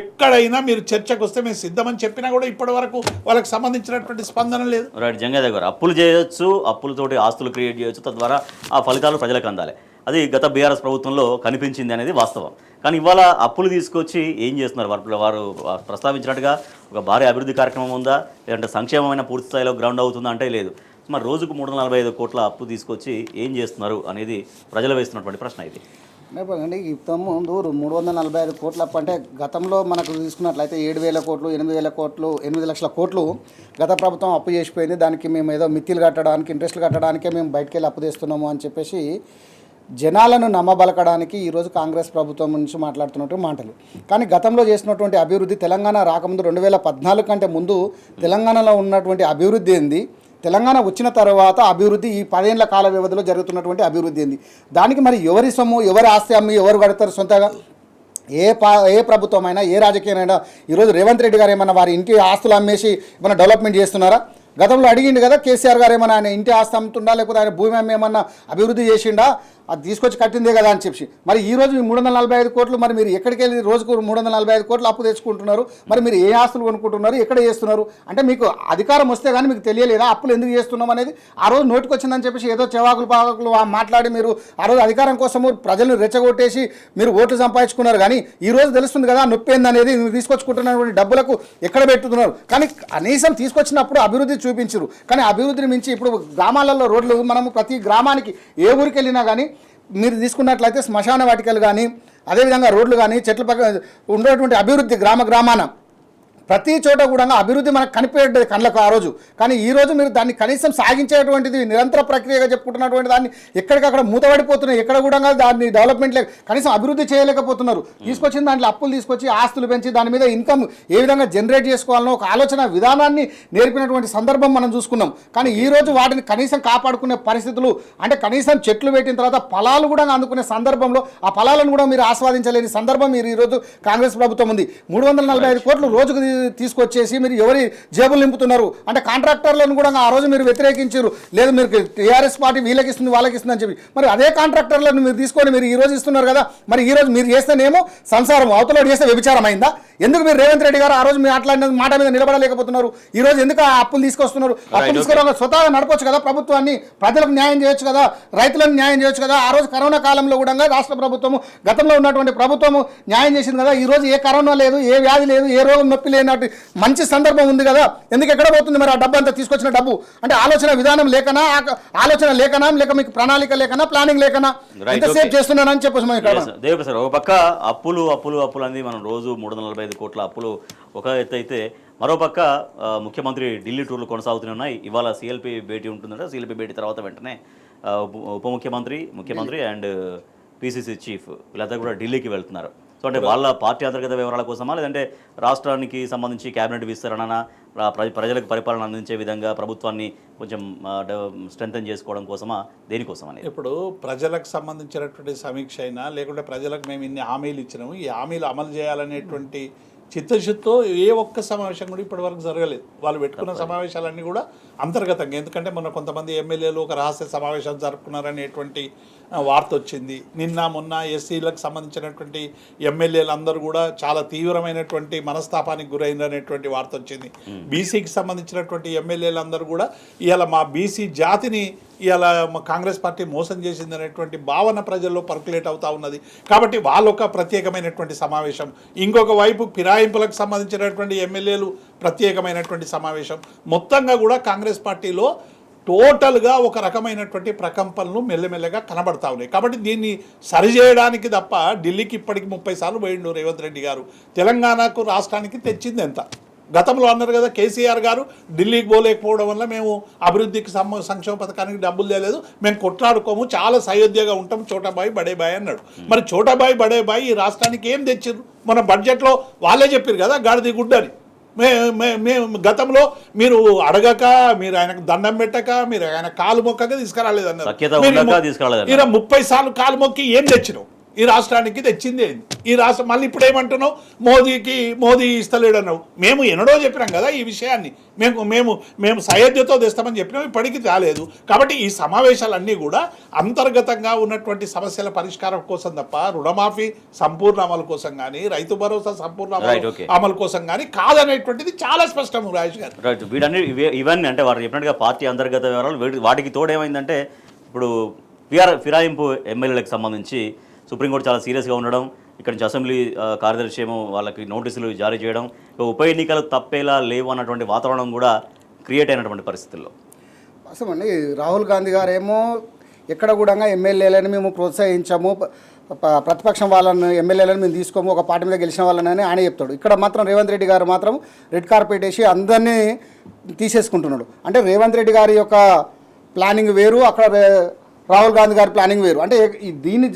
ఎక్కడైనా మీరు చర్చకు వస్తే మేము సిద్ధమని చెప్పినా కూడా ఇప్పటి వరకు వాళ్ళకి సంబంధించినటువంటి స్పందన లేదు. రైట్, జంగయ్య గారు అప్పులు చేయొచ్చు, అప్పులతోటి ఆస్తులు క్రియేట్ చేయొచ్చు, తద్వారా ఆ ఫలితాలు ప్రజలకు అందాలి. అది గత బీఆర్ఎస్ ప్రభుత్వంలో కనిపించింది అనేది వాస్తవం. కానీ ఇవాళ అప్పులు తీసుకొచ్చి ఏం చేస్తున్నారు? వారు ప్రస్తావించినట్టుగా ఒక భారీ అభివృద్ధి కార్యక్రమం ఉందా, లేదంటే సంక్షేమమైన పూర్తి స్థాయిలో గ్రౌండ్ అవుతుందా అంటే లేదు. మరి రోజుకు 345 కోట్ల అప్పు తీసుకొచ్చి ఏం చేస్తున్నారు అనేది ప్రజలు వేస్తున్నటువంటి ప్రశ్న ఇది. అండి ఇంత ముందు 345 కోట్ల అప్పు అంటే గతంలో మనకు తీసుకున్నట్లయితే 7,000 కోట్లు 8,000 కోట్లు 8 లక్షల కోట్లు గత ప్రభుత్వం అప్పు చేసిపోయింది. దానికి మేము ఏదో మిత్తిలు కట్టడానికి ఇంట్రెస్ట్లు కట్టడానికే మేము బయటకు వెళ్ళి అప్పు తెస్తున్నాము అని చెప్పేసి జనాలను నమ్మబలకడానికి ఈరోజు కాంగ్రెస్ ప్రభుత్వం నుంచి మాట్లాడుతున్నట్టు మాటలు. కానీ గతంలో చేసినటువంటి అభివృద్ధి తెలంగాణ రాకముందు 2014 కంటే ముందు తెలంగాణలో ఉన్నటువంటి అభివృద్ధి ఏంది, తెలంగాణ వచ్చిన తర్వాత అభివృద్ధి ఈ 10 ఏళ్ల కాల వ్యవధిలో జరుగుతున్నటువంటి అభివృద్ధి ఏంది, దానికి మరి ఎవరి సొమ్ము ఎవరి ఆస్తి అమ్మి ఎవరు కడతారు సొంతగా? ఏ ప్రభుత్వం అయినా ఏ రాజకీయమైనా ఈరోజు రేవంత్ రెడ్డి గారు ఏమన్నా వారి ఇంటి ఆస్తులు అమ్మేసి ఏమన్నా డెవలప్మెంట్ చేస్తున్నారా? గతంలో అడిగిండు కదా కేసీఆర్ గారు ఏమన్నా ఆయన ఇంటి ఆస్తి అమ్ముతుండా లేకపోతే ఆయన భూమి అమ్మి ఏమన్నా అభివృద్ధి చేసిండా? అది తీసుకొచ్చి కట్టిందే కదా అని చెప్పి మరి ఈరోజు 345 కోట్లు మరి మీరు ఎక్కడికి వెళ్ళి రోజుకు 345 కోట్లు అప్పు తెచ్చుకుంటున్నారు? మరి మీరు ఏ ఆస్తులు కొనుక్కుంటున్నారు, ఎక్కడ చేస్తున్నారు? అంటే మీకు అధికారం వస్తే కానీ మీకు తెలియలేదా అప్పులు ఎందుకు చేస్తున్నాం అనేది? ఆ రోజు నోటికి వచ్చిందని చెప్పేసి ఏదో చెవాకులు పాకులు మాట్లాడి మీరు ఆ రోజు అధికారం కోసము ప్రజలను రెచ్చగొట్టేసి మీరు ఓట్లు సంపాదించుకున్నారు. కానీ ఈ రోజు తెలుస్తుంది కదా నొప్పి ఏందనేది. మీరు తీసుకొచ్చుకుంటున్నటువంటి డబ్బులకు ఎక్కడ పెట్టుతున్నారు? కానీ కనీసం తీసుకొచ్చినప్పుడు అభివృద్ధి చూపించరు. కానీ అభివృద్ధిని మించి ఇప్పుడు గ్రామాలలో రోడ్లు మనము ప్రతి గ్రామానికి ఏ ఊరికి వెళ్ళినా కానీ మీరు తీసుకున్నట్లయితే శ్మశాన వాటికలు కానీ అదేవిధంగా రోడ్లు కానీ చెట్ల పక్కన ఉండేటువంటి అభివృద్ధి గ్రామాన ప్రతి చోట కూడా అభివృద్ధి మనకు కనిపించేది కళ్ళకు ఆ రోజు. కానీ ఈరోజు మీరు దాన్ని కనీసం సాగించేటువంటిది నిరంతర ప్రక్రియగా చెప్పుకుంటున్నటువంటి దాన్ని ఎక్కడికక్కడ మూతపడిపోతున్నాయి. ఎక్కడ కూడా దాన్ని డెవలప్మెంట్ కనీసం అభివృద్ధి చేయలేకపోతున్నారు. తీసుకొచ్చిన దాంట్లో అప్పులు తీసుకొచ్చి ఆస్తులు పెంచి దాని మీద ఇన్కమ్ ఏ విధంగా జనరేట్ చేసుకోవాలనో ఒక ఆలోచన విధానాన్ని నేర్పినటువంటి సందర్భం మనం చూసుకున్నాం. కానీ ఈరోజు వాటిని కనీసం కాపాడుకునే పరిస్థితులు అంటే కనీసం చెట్లు పెట్టిన తర్వాత ఫలాలు కూడా అందుకునే సందర్భంలో ఆ ఫలాలను కూడా మీరు ఆస్వాదించలేని సందర్భం మీరు ఈరోజు కాంగ్రెస్ ప్రభుత్వం ఉంది. 345 కోట్లు రోజుకు తీసుకొచ్చేసి మీరు ఎవరి జేబులు నింపుతున్నారు? అంటే కాంట్రాక్టర్లను కూడా ఆ రోజు మీరు వ్యతిరేకించారు. లేదు మీరు టీఆర్ఎస్ పార్టీ వీళ్ళకి ఇస్తుంది వాళ్ళకి ఇస్తుంది అని చెప్పి మరి అదే కాంట్రాక్టర్లను మీరు తీసుకొని మీరు ఈ రోజు ఇస్తున్నారు కదా. మరి ఈ రోజు మీరు చేస్తేనేమో సంసారం, అవతల చేస్తే వ్యభిచారం అయిందా? ఎందుకు మీరు రేవంత్ రెడ్డి గారు ఆ రోజు మీరు మాట్లాడిన మాట మీద నిలబడలేకపోతున్నారు? ఈ రోజు ఎందుకు ఆ అప్పులు తీసుకొస్తున్నారు? అప్పులు తీసుకురా స్వతహాగా నడపచ్చు కదా ప్రభుత్వాన్ని, ప్రజలకు న్యాయం చేయొచ్చు కదా, రైతులకు న్యాయం చేయొచ్చు కదా. ఆ రోజు కరోనా కాలంలో కూడా రాష్ట్ర ప్రభుత్వము గతంలో ఉన్నటువంటి ప్రభుత్వము న్యాయం చేసింది కదా. ఈ రోజు ఏ కరోనా లేదు, ఏ వ్యాధి లేదు, ఏ రోగం నొప్పి లేనట్టు మంచి సందర్భం ఉంది కదా. ఎందుకు ఎక్కడ పోతుంది మరి ఆ డబ్బు అంతా తీసుకొచ్చిన డబ్బు? అంటే ఆలోచన విధానం లేకనా, ఆలోచన లేకనా, లేక మీకు ప్రణాళిక లేకనా, ప్లానింగ్ లేకనా, ఎంతసేపు చేస్తున్నానని చెప్పేసి దేవ్ సార్. ఒక పక్క అప్పులు అనేది మనం రోజు 345 కోట్ల అప్పులు ఒక ఎత్తు అయితే, మరోపక్క ముఖ్యమంత్రి ఢిల్లీ టూర్లు కొనసాగుతూనే ఉన్నాయి. ఇవాళ సిఎల్పి భేటీ ఉంటుందంటే సిఎల్పి భేటీ తర్వాత వెంటనే ఉప ముఖ్యమంత్రి అండ్ పిసిసి చీఫ్ వీళ్ళంతా కూడా ఢిల్లీకి వెళ్తున్నారు. సో అంటే వాళ్ళ పార్టీ అంతర్గత వివరాల కోసమా, లేదంటే రాష్ట్రానికి సంబంధించి క్యాబినెట్ విస్తరణ, ప్రజలకు పరిపాలన అందించే విధంగా ప్రభుత్వాన్ని కొంచెం స్ట్రెంథెన్ చేసుకోవడం కోసమా, దేనికోసం అనేది? ఇప్పుడు ప్రజలకు సంబంధించినటువంటి సమీక్ష అయినా లేకుంటే ప్రజలకు మేము ఇన్ని హామీలు ఇచ్చినాము, ఈ హామీలు అమలు చేయాలనేటువంటి చిత్తశుద్ధితో ఏ ఒక్క సమావేశం కూడా ఇప్పటి వరకు జరగలేదు. వాళ్ళు పెట్టుకున్న సమావేశాలన్నీ కూడా అంతర్గతంగా. ఎందుకంటే మొన్న కొంతమంది ఎమ్మెల్యేలు ఒక రహస్య సమావేశం జరుపుకున్నారనేటువంటి వార్త వచ్చింది. మొన్న ఎస్సీలకు సంబంధించినటువంటి ఎమ్మెల్యేలు అందరూ కూడా చాలా తీవ్రమైనటువంటి మనస్తాపానికి గురైందనేటువంటి వార్త వచ్చింది. బీసీకి సంబంధించినటువంటి ఎమ్మెల్యేలు అందరూ కూడా ఇవాళ మా బీసీ జాతిని ఇలా కాంగ్రెస్ పార్టీ మోసం చేసింది అనేటువంటి భావన ప్రజల్లో పర్కులేట్ అవుతా ఉన్నది. కాబట్టి వాళ్ళొక ప్రత్యేకమైనటువంటి సమావేశం, ఇంకొక వైపు ఫిరాయింపులకు సంబంధించినటువంటి ఎమ్మెల్యేలు ప్రత్యేకమైనటువంటి సమావేశం, మొత్తంగా కూడా కాంగ్రెస్ పార్టీలో టోటల్గా ఒక రకమైనటువంటి ప్రకంపనలు మెల్లమెల్లగా కనబడతా ఉన్నాయి. కాబట్టి దీన్ని సరిచేయడానికి తప్ప ఢిల్లీకి ఇప్పటికి 30 సార్లు పోయిండు రేవంత్ రెడ్డి గారు. తెలంగాణకు రాష్ట్రానికి తెచ్చింది ఎంత? గతంలో అన్నారు కదా కేసీఆర్ గారు ఢిల్లీకి పోలేకపోవడం వల్ల మేము అభివృద్ధికి సంక్షేమ పథకానికి డబ్బులు తేలేదు, మేము కొట్లాడుకోము, చాలా సయోధ్యగా ఉంటాం, చోటాబాయి బడేబాయి అన్నాడు. మరి చోటాబాయి బడేబాయి ఈ రాష్ట్రానికి ఏం తెచ్చిర్రు? మన బడ్జెట్లో వాళ్ళే చెప్పారు కదా గాడిది గుడ్డని. మేము గతంలో మీరు అడగక, మీరు ఆయనకు దండం పెట్టక, మీరు ఆయన కాలు మొక్కక తీసుకురాలేదన్నారు. 30 సార్లు కాలు మొక్కి ఏం తెచ్చినావు? ఈ రాష్ట్రానికి తెచ్చింది ఏంది? ఈ రాష్ట్రం మళ్ళీ ఇప్పుడు ఏమంటున్నావు? మోదీ ఇస్తలేడు అన్నావు. మేము ఎన్నడో చెప్పినాం కదా ఈ విషయాన్ని, మేము సయోధ్యతో తెస్తామని చెప్పినాం, ఇప్పటికీ రాలేదు. కాబట్టి ఈ సమావేశాలన్నీ కూడా అంతర్గతంగా ఉన్నటువంటి సమస్యల పరిష్కారం కోసం తప్ప రుణమాఫీ సంపూర్ణ అమలు కోసం కానీ, రైతు భరోసా సంపూర్ణ అమలు కోసం కానీ కాదనేటువంటిది చాలా స్పష్టం రాజేష్ గారు. ఇవన్నీ అంటే వారు చెప్పినట్టుగా పార్టీ అంతర్గత వివరాలు, వాటికి తోడేమైందంటే ఇప్పుడు ఫిరాయింపు ఎమ్మెల్యేలకు సంబంధించి సుప్రీంకోర్టు చాలా సీరియస్గా ఉండడం, ఇక్కడ నుంచి అసెంబ్లీ కార్యదర్శి ఏమో వాళ్ళకి నోటీసులు జారీ చేయడం, ఉప ఎన్నికలు తప్పేలా లేవు అన్నటువంటి వాతావరణం కూడా క్రియేట్ అయినటువంటి పరిస్థితుల్లో అసలు రాహుల్ గాంధీ గారేమో ఎక్కడ కూడా ఎమ్మెల్యేలను మేము ప్రోత్సహించాము, ప్రతిపక్షం వాళ్ళని ఎమ్మెల్యేలను మేము తీసుకోము, ఒక పార్టీ మీద గెలిచిన వాళ్ళని ఆయన చెప్తాడు. ఇక్కడ మాత్రం రేవంత్ రెడ్డి గారు మాత్రం రెడ్ కార్పెట్ వేసి అందరినీ తీసేసుకుంటున్నాడు. అంటే రేవంత్ రెడ్డి గారి యొక్క ప్లానింగ్ వేరు, అక్కడ రాహుల్ గాంధీ గారి ప్లానింగ్ వేరు. అంటే దీన్ని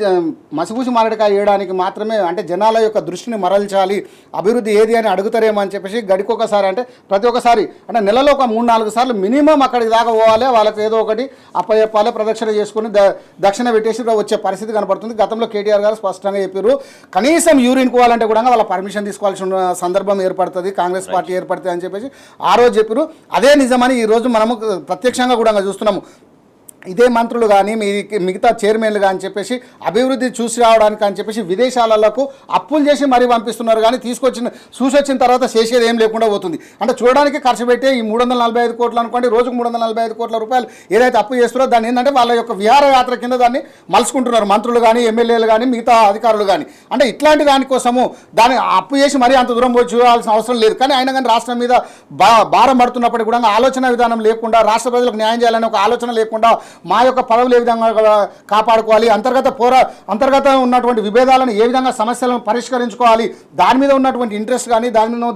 మసిపూసి మారడికాయ వేయడానికి మాత్రమే, అంటే జనాల యొక్క దృష్టిని మరల్చాలి, అభివృద్ధి ఏది అని అడుగుతారేమో అని చెప్పేసి గడికొకసారి, అంటే ప్రతి ఒక్కసారి అంటే నెలలో ఒక 3-4 సార్లు మినిమం అక్కడికి దాకా పోవాలి, వాళ్ళకి ఏదో ఒకటి అప్పచెప్పాలి, ప్రదక్షిణ చేసుకుని దక్షిణ పెట్టేసి వచ్చే పరిస్థితి కనబడుతుంది. గతంలో కేటీఆర్ గారు స్పష్టంగా చెప్పారు, కనీసం యూరిన్ పోవాలంటే కూడా వాళ్ళ పర్మిషన్ తీసుకోవాల్సిన సందర్భం ఏర్పడుతుంది, కాంగ్రెస్ పార్టీ ఏర్పడుతుంది అని చెప్పేసి ఆ రోజు చెప్పారు. అదే నిజమని ఈరోజు మనము ప్రత్యక్షంగా కూడా చూస్తున్నాము. ఇదే మంత్రులు కానీ మిగతా చైర్మన్లు కానీ చెప్పేసి అభివృద్ధి చూసి రావడానికి అని చెప్పేసి విదేశాలకు అప్పులు చేసి మరీ పంపిస్తున్నారు, కానీ చూసొచ్చిన తర్వాత చేసేది ఏం లేకుండా పోతుంది. అంటే చూడడానికి ఖర్చు పెట్టే ఈ 345 కోట్లు అనుకోండి, రోజుకు 345 కోట్ల రూపాయలు ఏదైతే అప్పు చేస్తారో దాన్ని ఏంటంటే వాళ్ళ యొక్క విహారయాత్ర కింద దాన్ని మలుచుకుంటున్నారు మంత్రులు కానీ, ఎమ్మెల్యేలు కానీ, మిగతా అధికారులు కానీ. అంటే ఇట్లాంటి దానికోసము దాన్ని అప్పు చేసి మరీ అంత దూరం పోయి చూడాల్సిన అవసరం లేదు. కానీ అయినా కానీ రాష్ట్రం మీద భారం పడుతున్నప్పటికీ కూడా ఆలోచన విధానం లేకుండా, రాష్ట్ర ప్రజలకు న్యాయం చేయాలని ఒక ఆలోచన లేకుండా, మా యొక్క పదవులు ఏ విధంగా కాపాడుకోవాలి, అంతర్గత ఉన్నటువంటి విభేదాలను ఏ విధంగా సమస్యలను పరిష్కరించుకోవాలి, దాని మీద ఉన్నటువంటి ఇంట్రెస్ట్ కానీ,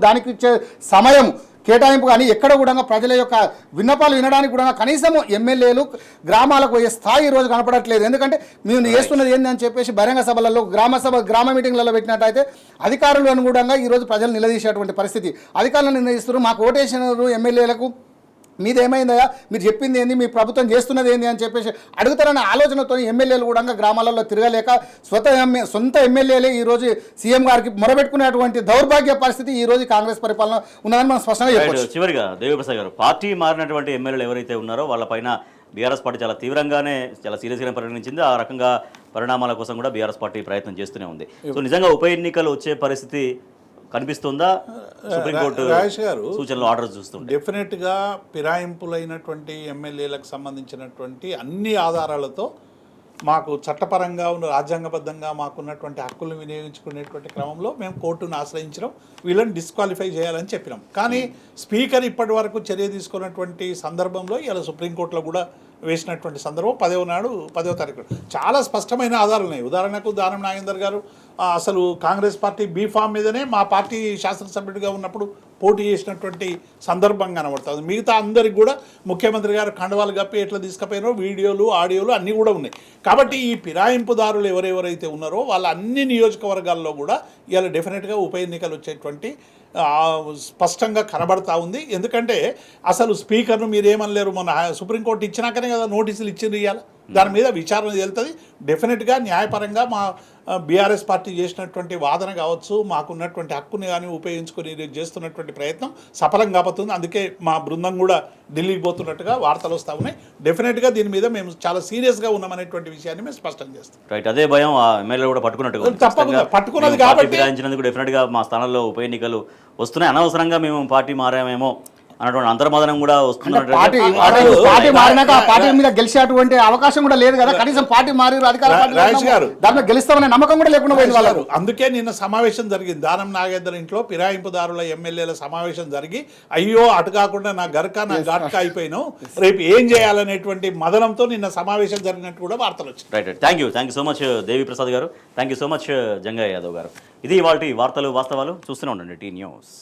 దానికి ఇచ్చే సమయం కేటాయింపు కానీ ఎక్కడ కూడా ప్రజల యొక్క విన్నపాలు వినడానికి కూడా కనీసం ఎమ్మెల్యేలు గ్రామాలకు పోయే స్థాయి ఈరోజు కనపడట్లేదు. ఎందుకంటే మేము చేస్తున్నది ఏంటి అని చెప్పేసి బహిరంగ సభలలో, గ్రామ మీటింగ్లలో పెట్టినట్టయితే అధికారులను కూడా ఈరోజు ప్రజలు నిలదీసేటువంటి పరిస్థితి. అధికారులను నిలదీస్తున్నారు, మాకు ఓటేసినారు ఎమ్మెల్యేలకు, మీదేమైందయా, మీరు చెప్పింది ఏంది, మీ ప్రభుత్వం చేస్తున్నది ఏంది అని చెప్పేసి అడుగుతారనే ఆలోచనతో ఎమ్మెల్యేలు కూడా గ్రామాలలో తిరగలేక సొంత ఎమ్మెల్యేలే ఈరోజు సీఎం గారికి మొరబెట్టుకునేటువంటి దౌర్భాగ్య పరిస్థితి ఈరోజు కాంగ్రెస్ పరిపాలన ఉన్నదని మనం స్పష్టంగా చెప్పవచ్చు. చివరిగా దేవిప్రసాద్ గారు, పార్టీ మారినటువంటి ఎమ్మెల్యేలు ఎవరైతే ఉన్నారో వాళ్ళపైన బీఆర్ఎస్ పార్టీ చాలా తీవ్రంగానే, చాలా సీరియస్గానే పరిగణించింది. ఆ రకంగా పరిణామాల కోసం కూడా బీఆర్ఎస్ పార్టీ ప్రయత్నం చేస్తూనే ఉంది. సో నిజంగా ఉప ఎన్నికలు వచ్చే పరిస్థితి కనిపిస్తుందా? సుప్రీంకోర్టు సూచనలు, ఆర్డర్స్ చూస్తుంది. డెఫినెట్గా ఫిరాయింపులైనటువంటి ఎమ్మెల్యేలకు సంబంధించినటువంటి అన్ని ఆధారాలతో మాకు చట్టపరంగా ఉన్న రాజ్యాంగబద్ధంగా మాకున్నటువంటి హక్కులను వినియోగించుకునేటువంటి క్రమంలో మేము కోర్టును ఆశ్రయించడం, వీళ్ళని డిస్క్వాలిఫై చేయాలని చెప్పినాం. కానీ స్పీకర్ ఇప్పటి వరకు చర్య తీసుకున్నటువంటి సందర్భంలో ఇలా సుప్రీంకోర్టులో కూడా వేసినటువంటి సందర్భం 10వ తారీఖు చాలా స్పష్టమైన ఆధారాలు ఉన్నాయి. ఉదాహరణకు దానం నాగేందర్ గారు అసలు కాంగ్రెస్ పార్టీ బీఫామ్ మీదనే మా పార్టీ శాసనసభ్యుడిగా ఉన్నప్పుడు పోటీ చేసినటువంటి సందర్భం కనబడుతుంది. మిగతా అందరికి కూడా ముఖ్యమంత్రి గారు కండవాలు కప్పి ఎట్లా తీసుకుపోయినారో వీడియోలు, ఆడియోలు అన్నీ కూడా ఉన్నాయి. కాబట్టి ఈ ఫిరాయింపుదారులు ఎవరెవరైతే ఉన్నారో వాళ్ళ అన్ని నియోజకవర్గాల్లో కూడా ఇలా డెఫినెట్గా ఉప ఎన్నికలు వచ్చేటువంటి స్పష్టంగా కనబడతా ఉంది. ఎందుకంటే అసలు స్పీకర్ను మీరు ఏమనలేరు, మొన్న సుప్రీంకోర్టు ఇచ్చినాకనే కదా నోటీసులు ఇచ్చింది, ఇవ్వాలి దాని మీద విచారణ వెళ్తుంది. డెఫినెట్గా న్యాయపరంగా మా బీఆర్ఎస్ పార్టీ చేసినటువంటి వాదన కావచ్చు, మాకున్నటువంటి హక్కుని కానీ ఉపయోగించుకొని చేస్తున్నటువంటి ప్రయత్నం సఫలం కాబోతుంది. అందుకే మా బృందం కూడా ఢిల్లీకి పోతున్నట్టుగా వార్తలు వస్తూ ఉన్నాయి. డెఫినెట్గా దీని మీద మేము చాలా సీరియస్గా ఉన్నామనేటువంటి విషయాన్ని మేము స్పష్టం చేస్తాం. రైట్, అదే భయం ఎమ్మెల్యే కూడా పట్టుకున్నట్టుగా తప్పకుండా పట్టుకున్నది కాబట్టి డెఫినెట్గా మా స్థానంలో ఉప ఎన్నికలు వస్తున్నాయి, అనవసరంగా మేము పార్టీ మారామేమో అన్నటువంటి అంతర్మదనం కూడా వస్తున్నట్టు పార్టీ మారినాక ఆ పార్టీ మీద గెలిచేటువంటి అవకాశం కూడా లేదు కదా, కనీసం పార్టీ మారి అధికార పార్టీలో రాజేష్ గారు. దాంట్లో గెలుస్తామనే నమ్మకం కూడా లేకుండా పోయింది వాళ్ళకు. అందుకే నిన్న సమావేశం జరిగింది దానం నాగేందర్ ఇంట్లో ఫిరాయింపుదారుల ఎమ్మెల్యేల సమావేశం జరిగి అయ్యో అటు కాకుండా నా గర్కా నా ఘాట్కా అయిపోయినావు రేపు ఏం చేయాలనేటువంటి మదనంతో నిన్న సమావేశం జరిగినట్టు కూడా వార్తలు వచ్చాయి. Right thank you so much Devi Prasad garu, thank you so much Jangaiah Yadav garu. ఇది ఇవాల్టి వార్తలు వాస్తవాలు. చూస్తూనే ఉండండి టీ న్యూస్.